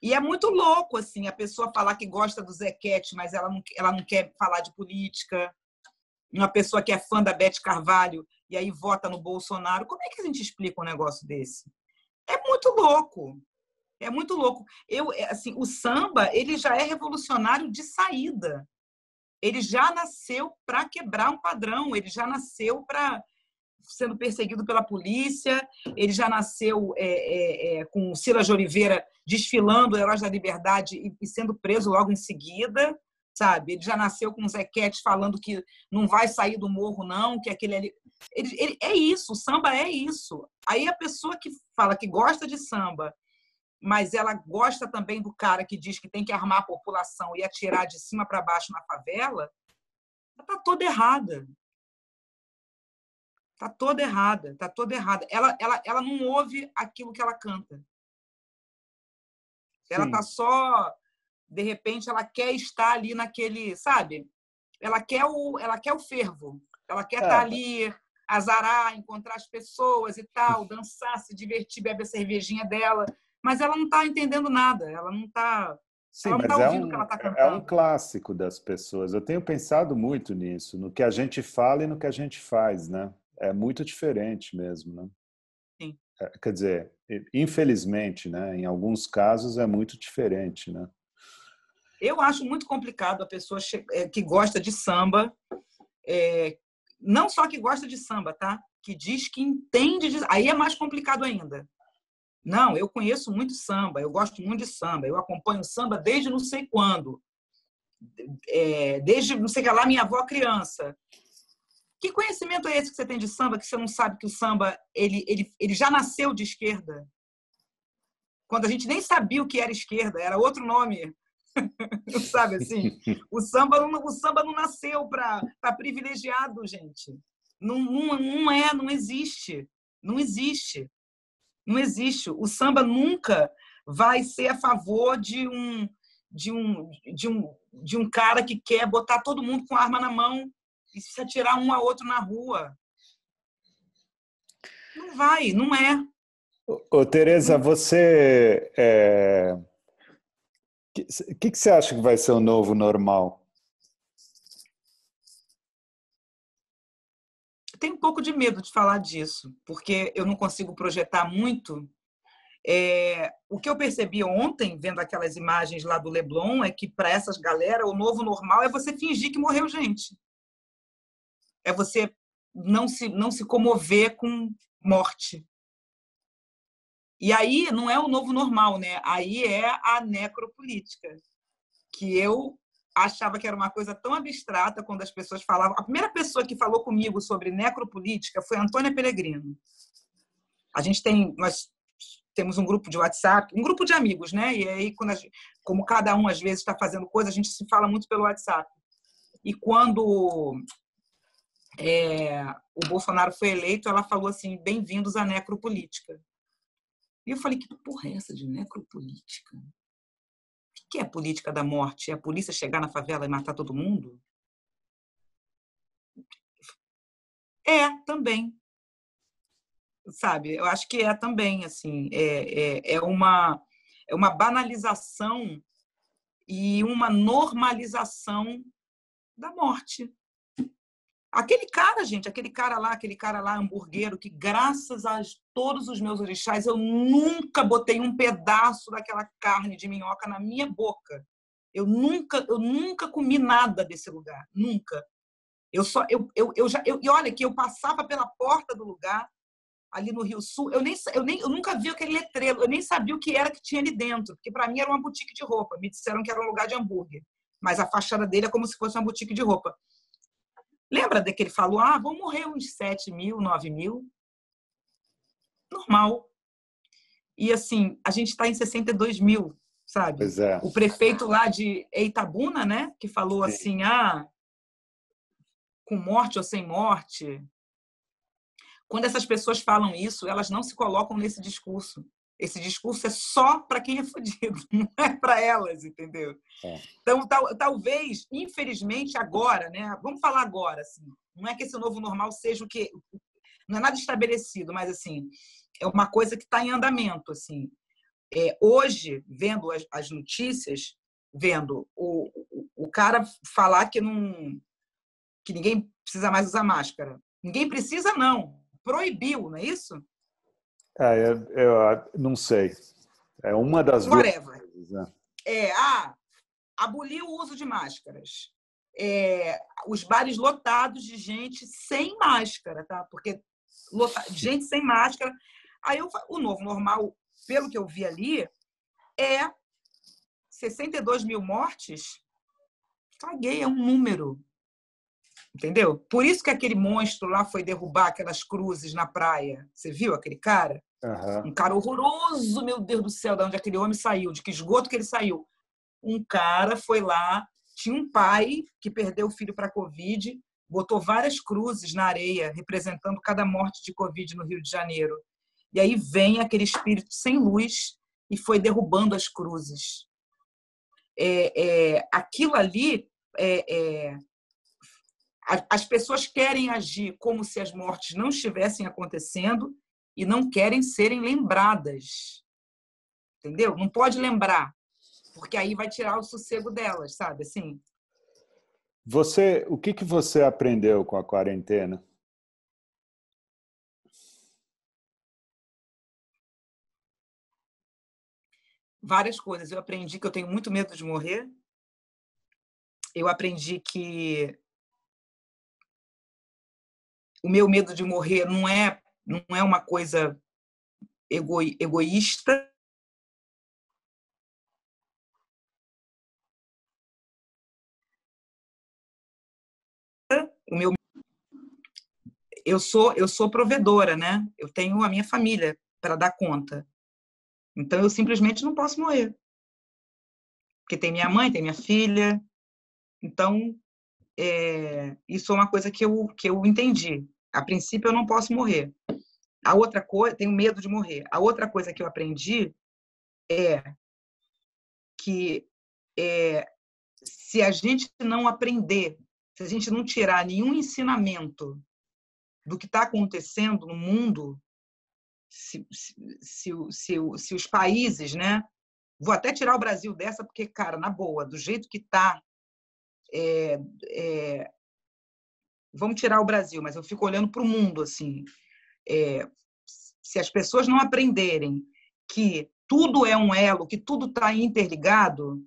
E é muito louco, assim, a pessoa falar que gosta do Zequete, mas ela não quer falar de política. Uma pessoa que é fã da Beth Carvalho e aí vota no Bolsonaro. Como é que a gente explica um negócio desse? É muito louco. É muito louco. Assim, o samba, ele já é revolucionário de saída. Ele já nasceu para quebrar um padrão, ele já nasceu para sendo perseguido pela polícia, ele já nasceu com o Silas de Oliveira desfilando Heróis da Liberdade e sendo preso logo em seguida, sabe? Ele já nasceu com o Zequete falando que não vai sair do morro, não, que aquele ali... é isso, o samba é isso. Aí a pessoa que fala que gosta de samba, mas ela gosta também do cara que diz que tem que armar a população e atirar de cima para baixo na favela, está toda errada. Está toda errada, está toda errada. Ela não ouve aquilo que ela canta. Ela está Sim. só, de repente, ela quer estar ali naquele, sabe? Ela quer o fervo. Ela quer estar É, ali, azarar, encontrar as pessoas e tal, dançar, se divertir, beber a cervejinha dela. Mas ela não está entendendo nada. sim, Ela não está mas ouvindo o que ela está é um cantando. clássico das pessoas. Eu tenho pensado muito nisso, no que a gente fala e no que a gente faz, né? É muito diferente mesmo, né? Sim. Quer dizer, infelizmente, né? Em alguns casos é muito diferente, né? Eu acho muito complicado a pessoa que gosta de samba, não só que gosta de samba, tá? Que diz que entende de... Aí é mais complicado ainda. Não, eu conheço muito samba, eu gosto muito de samba, eu acompanho samba desde não sei quando, desde não sei que lá, minha avó criança. Que conhecimento é esse que você tem de samba que você não sabe que o samba ele já nasceu de esquerda? Quando a gente nem sabia o que era esquerda, era outro nome. Sabe assim? O samba não nasceu para privilegiado, gente. Não existe. Não existe. Não existe. O samba nunca vai ser a favor de um cara que quer botar todo mundo com arma na mão e se atirar um a outro na rua. Não vai, não é. Ô, Tereza, Não... você... que você acha que vai ser o novo normal? Tenho um pouco de medo de falar disso, porque eu não consigo projetar muito. O que eu percebi ontem, vendo aquelas imagens lá do Leblon, é que para essas galera o novo normal é você fingir que morreu gente. É você não se comover com morte. E aí não é o novo normal, né? Aí é a necropolítica, que eu achava que era uma coisa tão abstrata quando as pessoas falavam. A primeira pessoa que falou comigo sobre necropolítica foi a Antônia Pellegrino. Nós temos um grupo de WhatsApp, um grupo de amigos, né? E aí, como cada um às vezes está fazendo coisa, a gente se fala muito pelo WhatsApp. E quando o Bolsonaro foi eleito, ela falou assim, bem-vindos à necropolítica. E eu falei, que porra é essa de necropolítica? O que é a política da morte? É a polícia chegar na favela e matar todo mundo? Também. Sabe? Eu acho que também, assim, é uma banalização e uma normalização da morte. Aquele cara lá, hamburguero, que graças a todos os meus orixás, eu nunca botei um pedaço daquela carne de minhoca na minha boca. Eu nunca comi nada desse lugar, nunca. E olha que eu passava pela porta do lugar, ali no Rio Sul, eu nunca vi aquele letreiro, eu nem sabia o que era que tinha ali dentro, porque para mim era uma boutique de roupa, me disseram que era um lugar de hambúrguer, mas a fachada dele é como se fosse uma boutique de roupa. Lembra de que ele falou, vão morrer uns 7 mil, 9 mil? Normal. E assim, a gente está em 62 mil, sabe? Pois é. O prefeito lá de Itabuna, né, que falou assim, com morte ou sem morte. Quando essas pessoas falam isso, elas não se colocam nesse discurso. Esse discurso é só para quem é fodido, não é para elas, entendeu? Então, talvez, infelizmente, agora, né? Vamos falar agora, assim, não é que esse novo normal seja o que... Não é nada estabelecido, mas, assim, é uma coisa que está em andamento, assim. Hoje, vendo as notícias, vendo o cara falar que ninguém precisa mais usar máscara. Ninguém precisa, não. Proibiu, não é isso? Eu não sei. É uma das duas coisas, né? Abolir o uso de máscaras. Os bares lotados de gente sem máscara, tá? Porque gente sem máscara. Aí o novo normal, pelo que eu vi ali, 62 mil mortes. Caguei, é um número. Entendeu? Por isso que aquele monstro lá foi derrubar aquelas cruzes na praia. Você viu aquele cara? Uhum. Um cara horroroso, meu Deus do céu, de onde aquele homem saiu, de que esgoto que ele saiu. Um cara foi lá, tinha um pai que perdeu o filho para a Covid, botou várias cruzes na areia, representando cada morte de Covid no Rio de Janeiro. E aí vem aquele espírito sem luz e foi derrubando as cruzes. Aquilo ali... As pessoas querem agir como se as mortes não estivessem acontecendo e não querem serem lembradas. Entendeu? Não pode lembrar, porque aí vai tirar o sossego delas, sabe? Assim. O que você aprendeu com a quarentena? Várias coisas. Eu aprendi que eu tenho muito medo de morrer. Eu aprendi que o meu medo de morrer não é uma coisa egoísta. Eu sou provedora, né? Eu tenho a minha família para dar conta. Então, eu simplesmente não posso morrer. Porque tem minha mãe, tem minha filha. Então, isso é uma coisa que eu entendi. A princípio, eu não posso morrer. A outra coisa, tenho medo de morrer. A outra coisa que eu aprendi é que se a gente não aprender, se a gente não tirar nenhum ensinamento do que está acontecendo no mundo, se os países, né? Vou até tirar o Brasil dessa, porque, cara, na boa, do jeito que está, vamos tirar o Brasil, mas eu fico olhando para o mundo, assim. Se as pessoas não aprenderem que tudo é um elo, que tudo está interligado,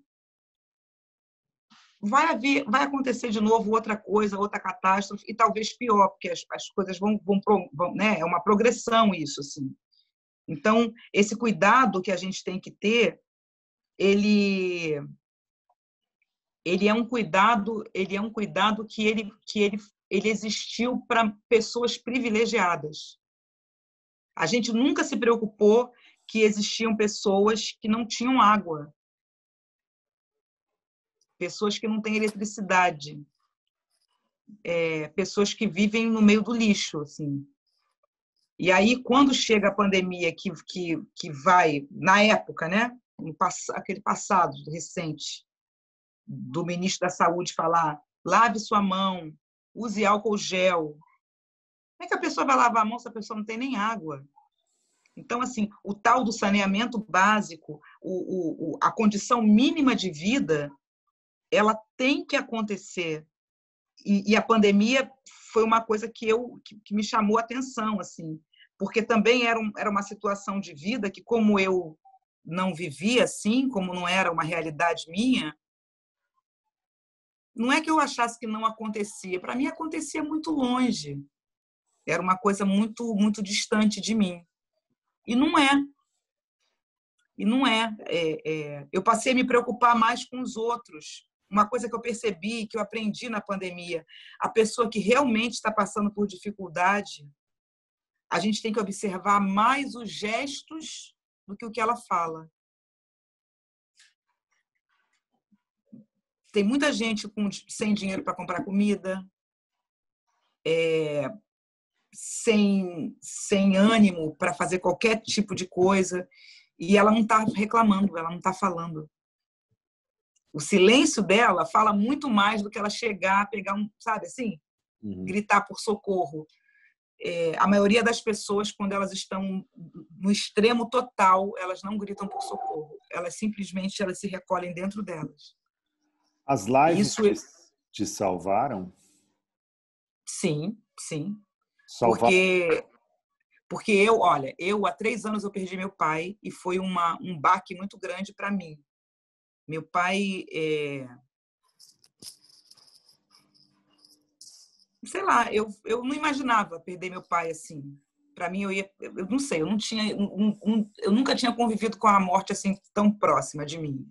vai acontecer de novo outra coisa, outra catástrofe, e talvez pior, porque as coisas vão né? É uma progressão isso, assim. Então, esse cuidado que a gente tem que ter, ele é um cuidado que ele existiu para pessoas privilegiadas. A gente nunca se preocupou que existiam pessoas que não tinham água, pessoas que não têm eletricidade, pessoas que vivem no meio do lixo, assim. E aí, quando chega a pandemia, que vai, na época, né, aquele passado recente, do ministro da Saúde falar: lave sua mão, use álcool gel. Como é que a pessoa vai lavar a mão se a pessoa não tem nem água? Então, assim, o tal do saneamento básico, a condição mínima de vida, ela tem que acontecer. E a pandemia foi uma coisa que me chamou a atenção, assim, porque também era uma situação de vida que, como eu não vivia assim, como não era uma realidade minha, não é que eu achasse que não acontecia. Para mim, acontecia muito longe. Era uma coisa muito, muito distante de mim. E não é. E não é. Eu passei a me preocupar mais com os outros. Uma coisa que eu percebi, que eu aprendi na pandemia, a pessoa que realmente está passando por dificuldade, a gente tem que observar mais os gestos do que o que ela fala. Tem muita gente sem dinheiro para comprar comida, sem ânimo para fazer qualquer tipo de coisa, e ela não está reclamando, ela não está falando. O silêncio dela fala muito mais do que ela chegar, pegar sabe assim, gritar por socorro. A maioria das pessoas, quando elas estão no extremo total, elas não gritam por socorro. Elas simplesmente se recolhem dentro delas. As lives te salvaram? Sim, sim. Salvaram. Porque eu há 3 anos eu perdi meu pai e foi um baque muito grande para mim. Meu pai, sei lá, eu não imaginava perder meu pai assim. Para mim, eu não sei, eu nunca tinha convivido com a morte assim tão próxima de mim.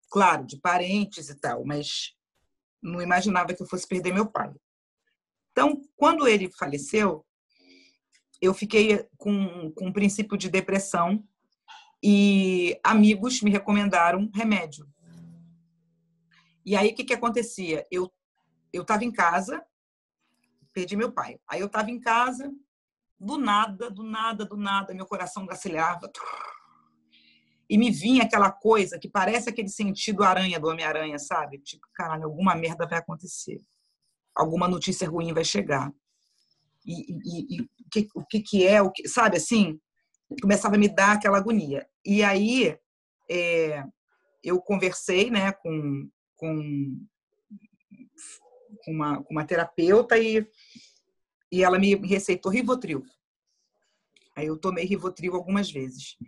Claro, de parentes e tal, mas não imaginava que eu fosse perder meu pai. Então, quando ele faleceu, eu fiquei com um princípio de depressão e amigos me recomendaram remédio. E aí, o que acontecia? Eu estava em casa, perdi meu pai. Aí eu estava em casa, do nada, meu coração acelerava. E me vinha aquela coisa que parece aquele sentido aranha do Homem-Aranha, sabe? Tipo, caralho, alguma merda vai acontecer. Alguma notícia ruim vai chegar. E o que é, sabe assim? Começava a me dar aquela agonia. E aí eu conversei, né, com uma terapeuta e ela me receitou Rivotril. Aí eu tomei Rivotril algumas vezes.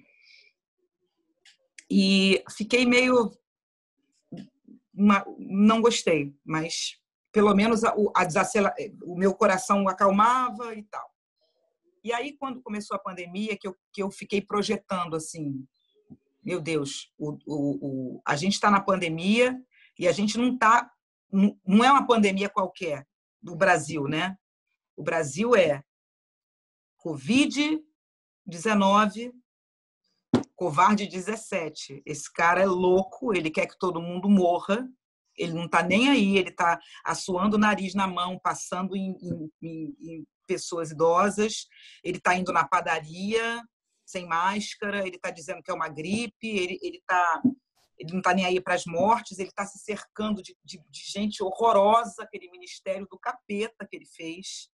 E fiquei meio... não gostei, mas pelo menos o meu coração acalmava e tal. E aí, quando começou a pandemia, que eu fiquei projetando assim, meu Deus, a gente está na pandemia e a gente não está... Não é uma pandemia qualquer do Brasil, né? O Brasil é Covid-19, covarde 17. Esse cara é louco, ele quer que todo mundo morra, ele não está nem aí, ele está assoando o nariz na mão, passando em pessoas idosas, ele está indo na padaria sem máscara, ele está dizendo que é uma gripe, ele não está nem aí para as mortes, ele está se cercando de gente horrorosa, aquele ministério do capeta que ele fez.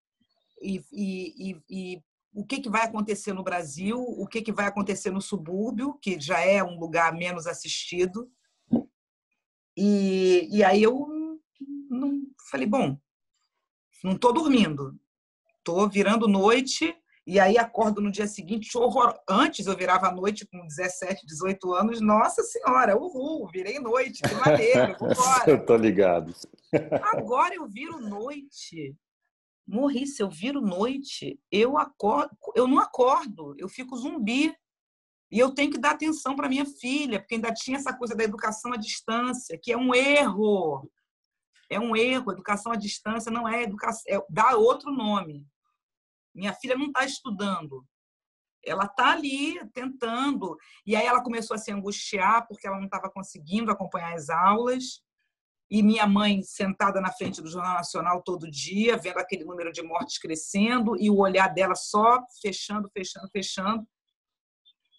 E o que vai acontecer no Brasil, o que vai acontecer no subúrbio, que já é um lugar menos assistido. E aí eu não falei, bom, não estou dormindo, estou virando noite, e aí acordo no dia seguinte, antes eu virava noite com 17, 18 anos, nossa senhora, uhul, virei noite, que maneiro, vambora. Eu tô ligado. Agora eu viro noite. Morri, se eu viro noite, eu não acordo, eu fico zumbi. E eu tenho que dar atenção para minha filha, porque ainda tinha essa coisa da educação à distância, que é um erro. É um erro. Educação à distância não é educação, dá outro nome. Minha filha não está estudando. Ela está ali tentando. E aí ela começou a se angustiar porque ela não estava conseguindo acompanhar as aulas. e minha mãe sentada na frente do Jornal Nacional todo dia, vendo aquele número de mortes crescendo, e o olhar dela só fechando, fechando, fechando.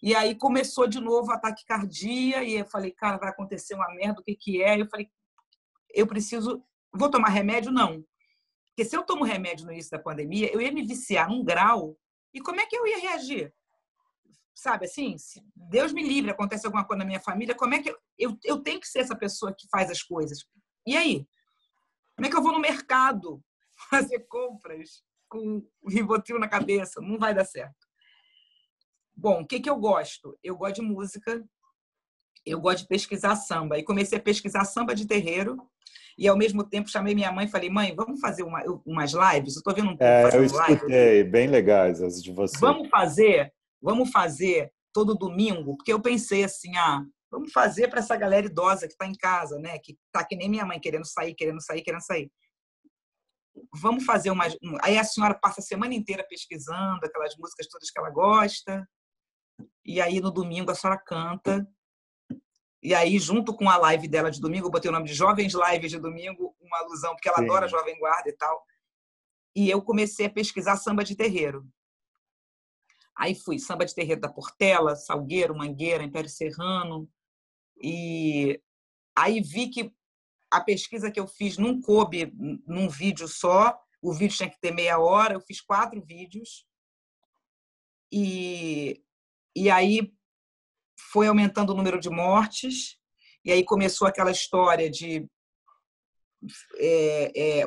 E aí começou de novo a taquicardia, e eu falei, cara, vai acontecer uma merda, o que que é? Eu falei, eu preciso... Vou tomar remédio? Não. Porque se eu tomo remédio no início da pandemia, eu ia me viciar num grau, e como é que eu ia reagir? Sabe, assim, se Deus me livre, acontece alguma coisa na minha família, como é que eu tenho que ser essa pessoa que faz as coisas? E aí? Como é que eu vou no mercado fazer compras com o Rivotril na cabeça? Não vai dar certo. Bom, o que que eu gosto? Eu gosto de música, eu gosto de pesquisar samba. E comecei a pesquisar samba de terreiro, e ao mesmo tempo chamei minha mãe e falei, mãe, vamos fazer umas lives? Eu estou vendo um povo Eu fazendo live. escutei, bem legais as de você. Vamos fazer todo domingo, porque eu pensei assim, vamos fazer para essa galera idosa que está em casa, né? Que está que nem minha mãe, querendo sair, querendo sair, querendo sair. Vamos fazer umas... Aí a senhora passa a semana inteira pesquisando aquelas músicas todas que ela gosta, e aí no domingo a senhora canta, e aí junto com a live dela de domingo, eu botei o nome de Jovens Lives de Domingo, uma alusão, porque ela adora Jovem Guarda e tal, e eu comecei a pesquisar samba de terreiro. Aí fui samba de terreiro da Portela, Salgueiro, Mangueira, Império Serrano. E aí vi que a pesquisa que eu fiz não coube num vídeo só. O vídeo tinha que ter meia hora. Eu fiz 4 vídeos. E aí foi aumentando o número de mortes. E aí começou aquela história de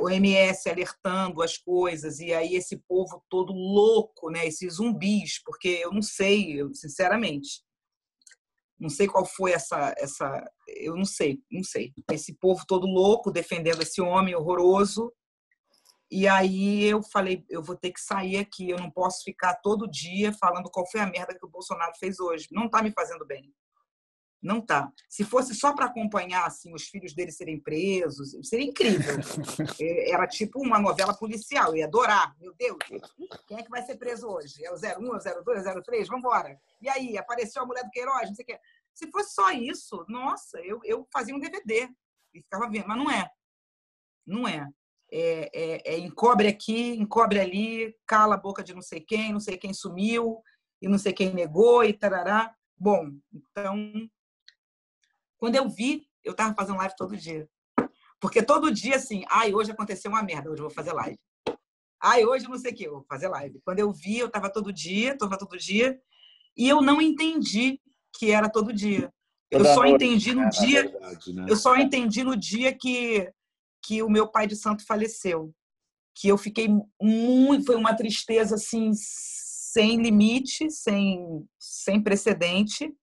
OMS alertando as coisas, e aí esse povo todo louco, né? Esses zumbis, porque eu não sei, sinceramente, não sei qual foi essa eu não sei. Esse povo todo louco defendendo esse homem horroroso. E aí eu falei, eu vou ter que sair aqui, eu não posso ficar todo dia falando qual foi a merda que o Bolsonaro fez hoje. Não está me fazendo bem. Não tá. Se fosse só para acompanhar assim, os filhos dele serem presos, seria incrível. Era tipo uma novela policial, eu ia adorar. Meu Deus, quem é que vai ser preso hoje? É o 01, é o 02, é o 03? Vamos embora. E aí, apareceu a mulher do Queiroz, não sei o quê. Se fosse só isso, nossa, eu fazia um DVD e ficava vendo, mas não é. Não é. Encobre aqui, encobre ali, cala a boca de não sei quem sumiu, e não sei quem negou, e tarará. Bom, então... Quando eu vi, eu estava fazendo live todo dia. Porque todo dia, assim, hoje aconteceu uma merda, hoje eu vou fazer live. Hoje não sei o que, eu vou fazer live. Quando eu vi, eu estava todo dia, e eu não entendi que era todo dia. Eu só entendi no dia, verdade, né? eu só entendi no dia que o meu pai de santo faleceu. Que eu fiquei muito, foi uma tristeza assim, sem limite, sem precedente.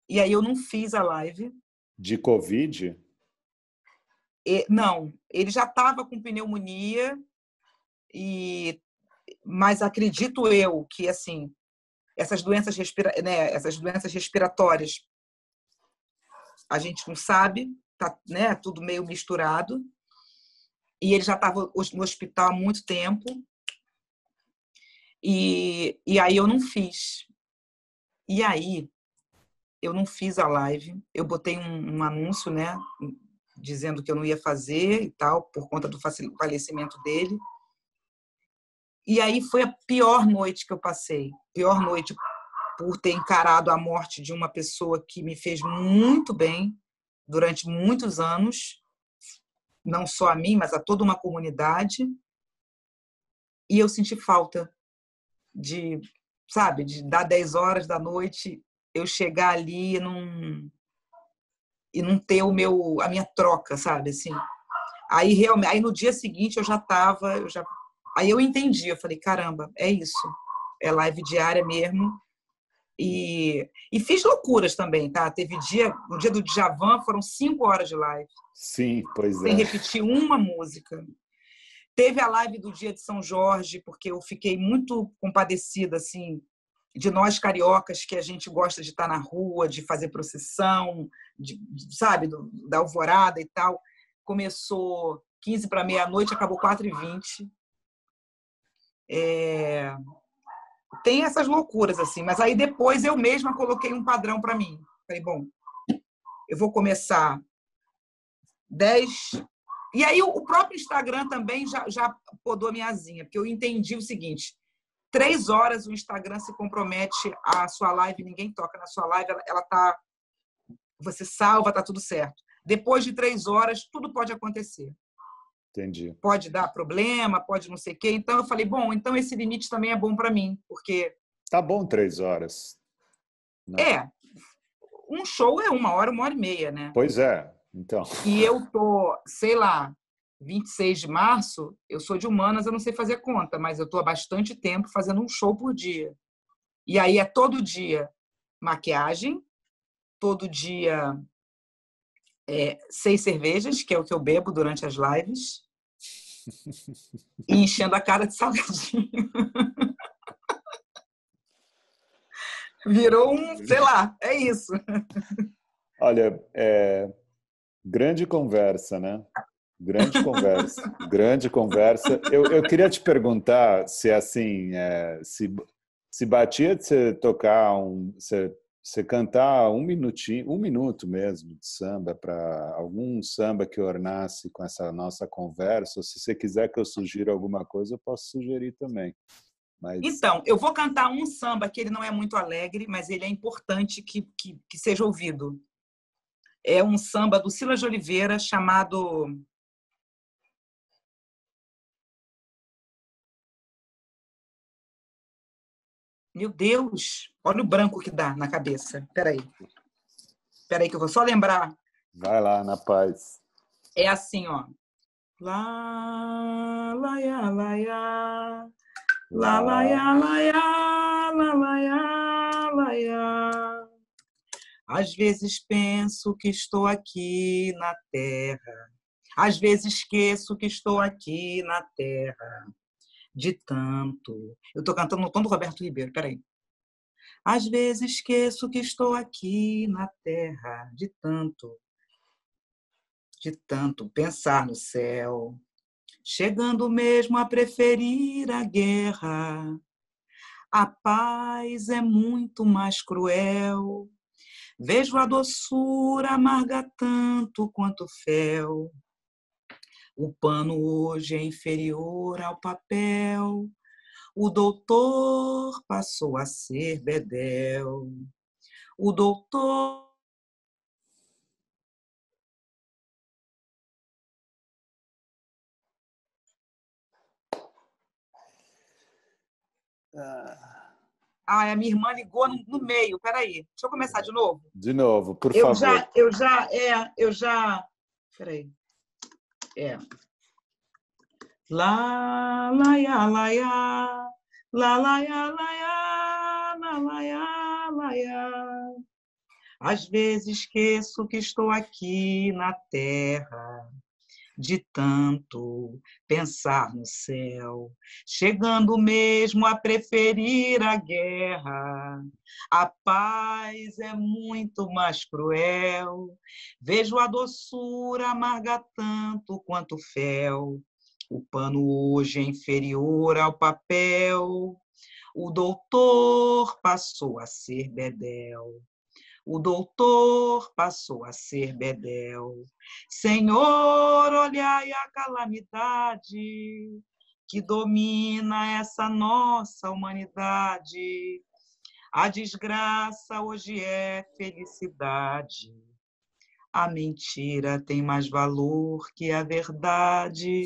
E aí eu não fiz a live. De Covid? Não, ele já estava com pneumonia, mas acredito eu que assim essas doenças respiratórias a gente não sabe, tá, né, tudo meio misturado. E ele já estava no hospital há muito tempo. E aí eu não fiz. E aí eu não fiz a live. Eu botei um anúncio, né, dizendo que eu não ia fazer e tal, por conta do falecimento dele. E aí foi a pior noite que eu passei. Pior noite por ter encarado a morte de uma pessoa que me fez muito bem durante muitos anos, não só a mim, mas a toda uma comunidade. E eu senti falta de, sabe, de dar 10 horas da noite, eu chegar ali e não ter a minha troca, sabe, assim. Aí realmente, aí no dia seguinte aí eu entendi, eu falei, caramba, é isso. É live diária mesmo. E fiz loucuras também, tá? Teve no dia do Djavan foram 5 horas de live. Sim, pois sem repetir uma música. Teve a live do dia de São Jorge, porque eu fiquei muito compadecida, assim, de nós cariocas, que a gente gosta de estar na rua, de fazer procissão, sabe, da alvorada e tal. Começou 15 para meia-noite, acabou 4h20. Tem essas loucuras, assim, mas aí depois eu mesma coloquei um padrão para mim. Falei, bom, eu vou começar 10. E aí o próprio Instagram também já podou a minha asinha, porque eu entendi o seguinte: 3 horas o Instagram se compromete à sua live, ninguém toca na sua live, ela tá, você salva, tá tudo certo. Depois de 3 horas, tudo pode acontecer. Entendi. Pode dar problema, pode não sei o quê. Então eu falei, bom, então esse limite também é bom para mim, porque Tá bom 3 horas. Né? Um show é 1 hora e meia, né? Pois é, então. E eu tô, sei lá, 26 de março, eu sou de humanas, eu não sei fazer conta, mas eu tô há bastante tempo fazendo um show por dia. E aí é todo dia maquiagem, todo dia 6 cervejas, que é o que eu bebo durante as lives, e enchendo a cara de salgadinho. Virou sei lá, é isso. Olha, grande conversa, né? Grande conversa, grande conversa. Eu queria te perguntar se assim, se batia de você tocar você cantar um minutinho, 1 minuto mesmo de samba para algum samba que ornasse com essa nossa conversa. Ou se você quiser que eu sugira alguma coisa, eu posso sugerir também. Mas Então, eu vou cantar um samba que ele não é muito alegre, mas ele é importante que seja ouvido. É um samba do Silas de Oliveira chamado... Meu Deus, olha o branco que dá na cabeça. Peraí que eu vou só lembrar. vai lá, na paz. É assim, ó. Lá, lá, ya, lá, ya. Lá, lá, ya, lá, ya. Lá, lá, ya, lá, ya. Às vezes penso que estou aqui na terra. Às vezes esqueço que estou aqui na terra. De tanto... Eu estou cantando no tom do Roberto Ribeiro, peraí. Às vezes esqueço que estou aqui na terra, de tanto pensar no céu, chegando mesmo a preferir a guerra. A paz é muito mais cruel, vejo a doçura amarga tanto quanto o fel. O pano hoje é inferior ao papel, o doutor passou a ser bedel. O doutor... a minha irmã ligou no meio. Peraí, deixa eu começar de novo. De novo, por favor. Eu já... Peraí. Lá, lá, ya, lá, ya. Lá, lá, ya, lá, ya. Lá, lá, ya, lá, ya. Às vezes esqueço que estou aqui na terra, de tanto pensar no céu, chegando mesmo a preferir a guerra. A paz é muito mais cruel, vejo a doçura amarga tanto quanto o fel. O pano hoje é inferior ao papel, o doutor passou a ser bedel. O doutor passou a ser bedel. Senhor, olhai a calamidade que domina essa nossa humanidade. A desgraça hoje é felicidade. A mentira tem mais valor que a verdade.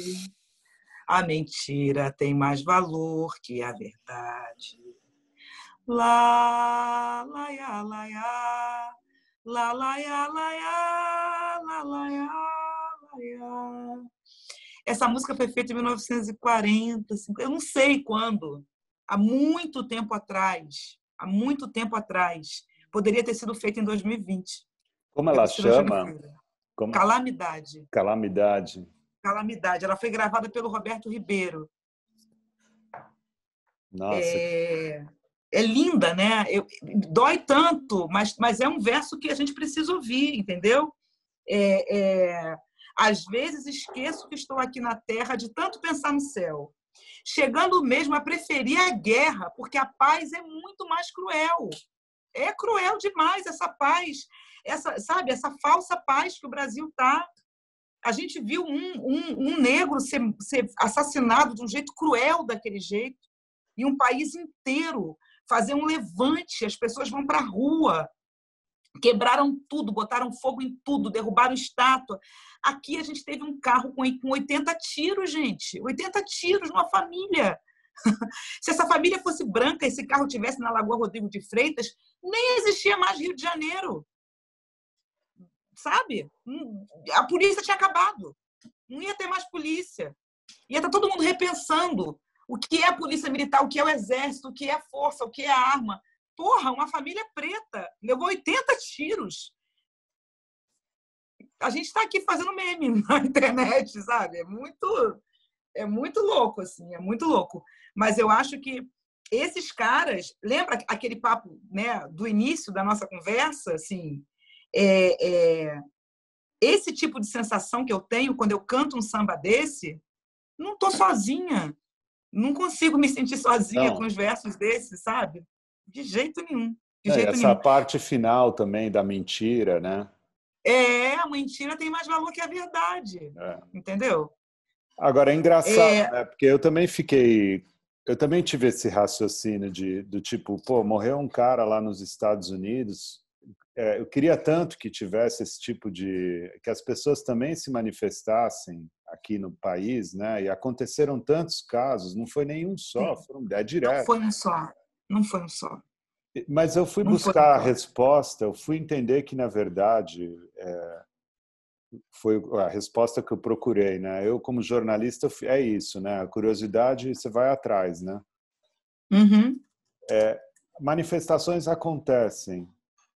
A mentira tem mais valor que a verdade. Lá, lá, ya, lá, ya. Lá, lá, ya, lá, ya. Lá, lá, ya, lá, ya. Essa música foi feita em 1940, eu não sei quando, há muito tempo atrás. Há muito tempo atrás. Poderia ter sido feita em 2020. Como ela Pelo Silas de chama? Oliveira. Como... Calamidade. Calamidade. Calamidade. Ela foi gravada pelo Roberto Ribeiro. Nossa. É linda, né? Dói tanto, mas é um verso que a gente precisa ouvir, entendeu? Às vezes esqueço que estou aqui na terra de tanto pensar no céu, chegando mesmo a preferir a guerra, porque a paz é muito mais cruel. É cruel demais essa paz, essa falsa paz que o Brasil está. A gente viu um negro ser assassinado de um jeito cruel daquele jeito, e um país inteiro fazer um levante, as pessoas vão para a rua, quebraram tudo, botaram fogo em tudo, derrubaram estátua. Aqui a gente teve um carro com 80 tiros, gente. 80 tiros numa família. Se essa família fosse branca e esse carro tivesse na Lagoa Rodrigo de Freitas, nem existia mais Rio de Janeiro. Sabe? A polícia tinha acabado. Não ia ter mais polícia. Ia estar todo mundo repensando o que é a polícia militar, o que é o exército, o que é a força, o que é a arma. Porra, uma família preta levou 80 tiros. A gente está aqui fazendo meme na internet, sabe? É muito louco, assim, é muito louco. Mas eu acho que esses caras, lembra aquele papo, né, do início da nossa conversa, assim, esse tipo de sensação que eu tenho quando eu canto um samba desse, não estou sozinha, não consigo me sentir sozinha com os versos desses, sabe? De jeito nenhum. De jeito essa nenhum. parte final também da mentira, né? A mentira tem mais valor que a verdade, entendeu? Agora, é engraçado, né? Porque eu também tive esse raciocínio do tipo, pô, morreu um cara lá nos Estados Unidos, eu queria tanto que tivesse esse tipo que as pessoas também se manifestassem aqui no país, né? E aconteceram tantos casos, não foi nenhum só, foram direto. Não foi um só, não foi um só. Mas eu fui buscar a resposta, eu fui entender que, na verdade, foi a resposta que eu procurei, né? Eu, como jornalista, é isso, né? A curiosidade, você vai atrás, né? Uhum. Manifestações acontecem,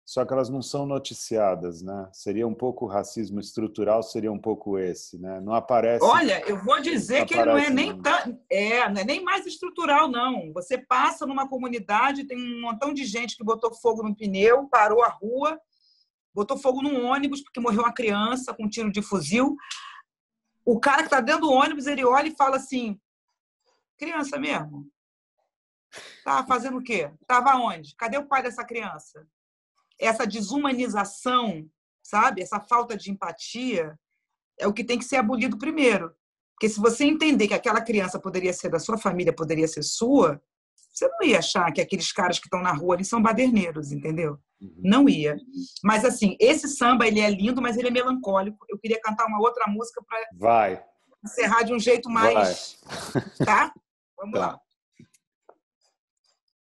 só que elas não são noticiadas, né? Seria um pouco racismo estrutural, seria um pouco esse, né? Não aparece. Olha, eu vou dizer que ele não é nem não é nem mais estrutural, não. Você passa numa comunidade, tem um montão de gente que botou fogo no pneu, parou a rua, botou fogo num ônibus porque morreu uma criança com um tiro de fuzil. O cara que está dentro do ônibus, ele olha e fala assim: criança mesmo? Tá fazendo o quê? Tava onde? Cadê o pai dessa criança? Essa desumanização, sabe? Essa falta de empatia é o que tem que ser abolido primeiro. Porque se você entender que aquela criança poderia ser da sua família, poderia ser sua, você não ia achar que aqueles caras que estão na rua ali são baderneiros, entendeu? Não ia. Mas, assim, esse samba, ele é lindo, mas ele é melancólico. Eu queria cantar uma outra música para encerrar de um jeito mais... Tá? Vamos lá.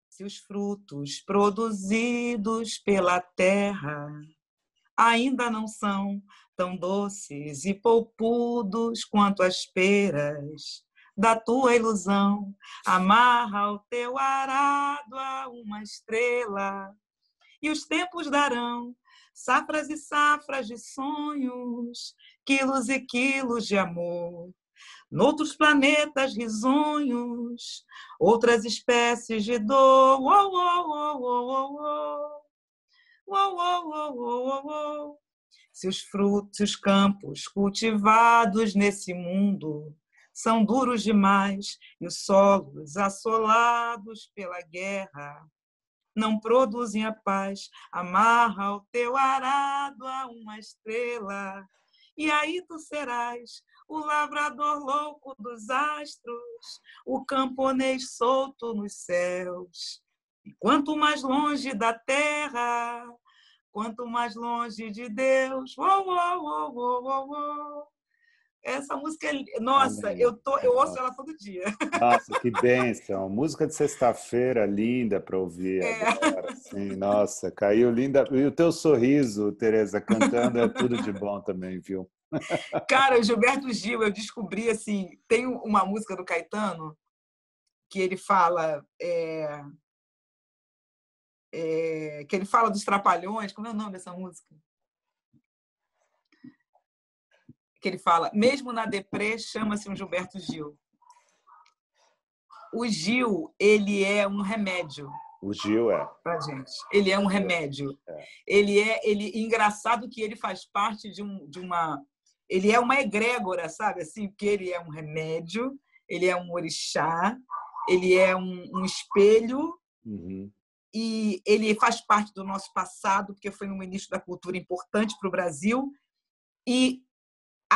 Se os frutos produzidos pela terra ainda não são tão doces e polpudos quanto as peras da tua ilusão, amarra o teu arado a uma estrela e os tempos darão safras e safras de sonhos, quilos e quilos de amor. Noutros planetas risonhos, outras espécies de dor. Oh, oh, oh, oh, oh. Oh, oh, oh, oh, oh. Se os frutos, os campos cultivados nesse mundo são duros demais e os solos assolados pela guerra não produzem a paz, amarra o teu arado a uma estrela e aí tu serás o lavrador louco dos astros, o camponês solto nos céus. E quanto mais longe da terra, quanto mais longe de Deus. Oh, oh, oh, oh, oh, oh. Essa música, nossa, eu ouço ela todo dia. Nossa, que bênção. Música de sexta-feira linda para ouvir agora. Sim, nossa, caiu linda. E o teu sorriso, Tereza, cantando é tudo de bom também, viu? Cara, o Gilberto Gil, eu descobri, assim, tem uma música do Caetano que ele fala... que ele fala dos Trapalhões, como é o nome dessa música? Que ele fala, mesmo na deprê, chama-se um Gilberto Gil. O Gil, ele é um remédio. O Gil pra gente. Ele é um remédio. Engraçado que ele faz parte de uma... Ele é uma egrégora, sabe? Assim, porque ele é um remédio, ele é um orixá, ele é um espelho, e ele faz parte do nosso passado, porque foi um ministro da cultura importante para o Brasil, e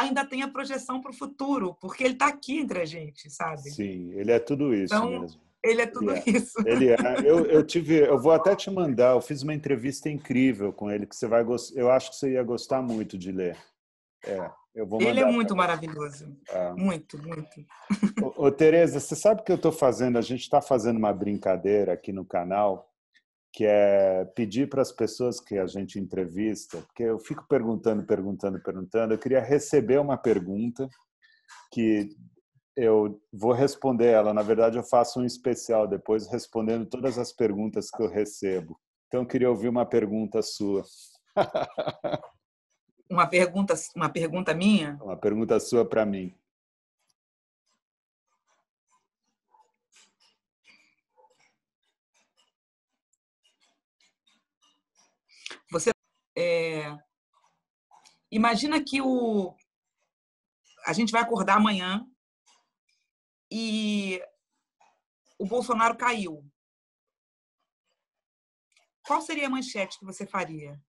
ainda tem a projeção para o futuro, porque ele está aqui entre a gente, sabe? Sim, ele é tudo isso Então, mesmo. ele é tudo isso. Ele é. Eu vou até te mandar. Eu fiz uma entrevista incrível com ele que você vai gostar. Eu acho que você ia gostar muito de ler. Eu vou Ele é mandar para muito você. maravilhoso. Muito, muito. Ô, Tereza, você sabe o que eu estou fazendo? A gente está fazendo uma brincadeira aqui no canal, que é pedir para as pessoas que a gente entrevista, porque eu fico perguntando. Eu queria receber uma pergunta que eu vou responder ela. Na verdade, eu faço um especial depois respondendo todas as perguntas que eu recebo. Então, eu queria ouvir uma pergunta sua. Uma pergunta minha? Uma pergunta sua para mim. Você imagina que a gente vai acordar amanhã e o Bolsonaro caiu. Qual seria a manchete que você faria?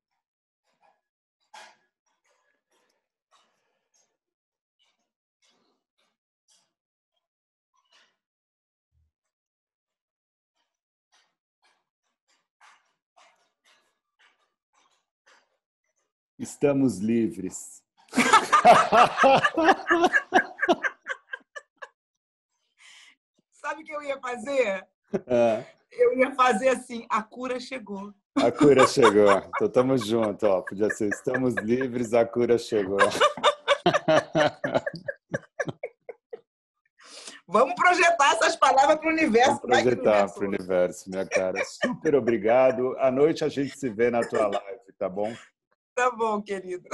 Estamos livres. Sabe o que eu ia fazer? Eu ia fazer assim, a cura chegou. A cura chegou. Então, estamos juntos. Ó. Podia ser, estamos livres, a cura chegou. Vamos projetar essas palavras para o universo. Vamos projetar para o universo, minha cara. Super obrigado. À noite a gente se vê na tua live, tá bom? Tá bom, querido.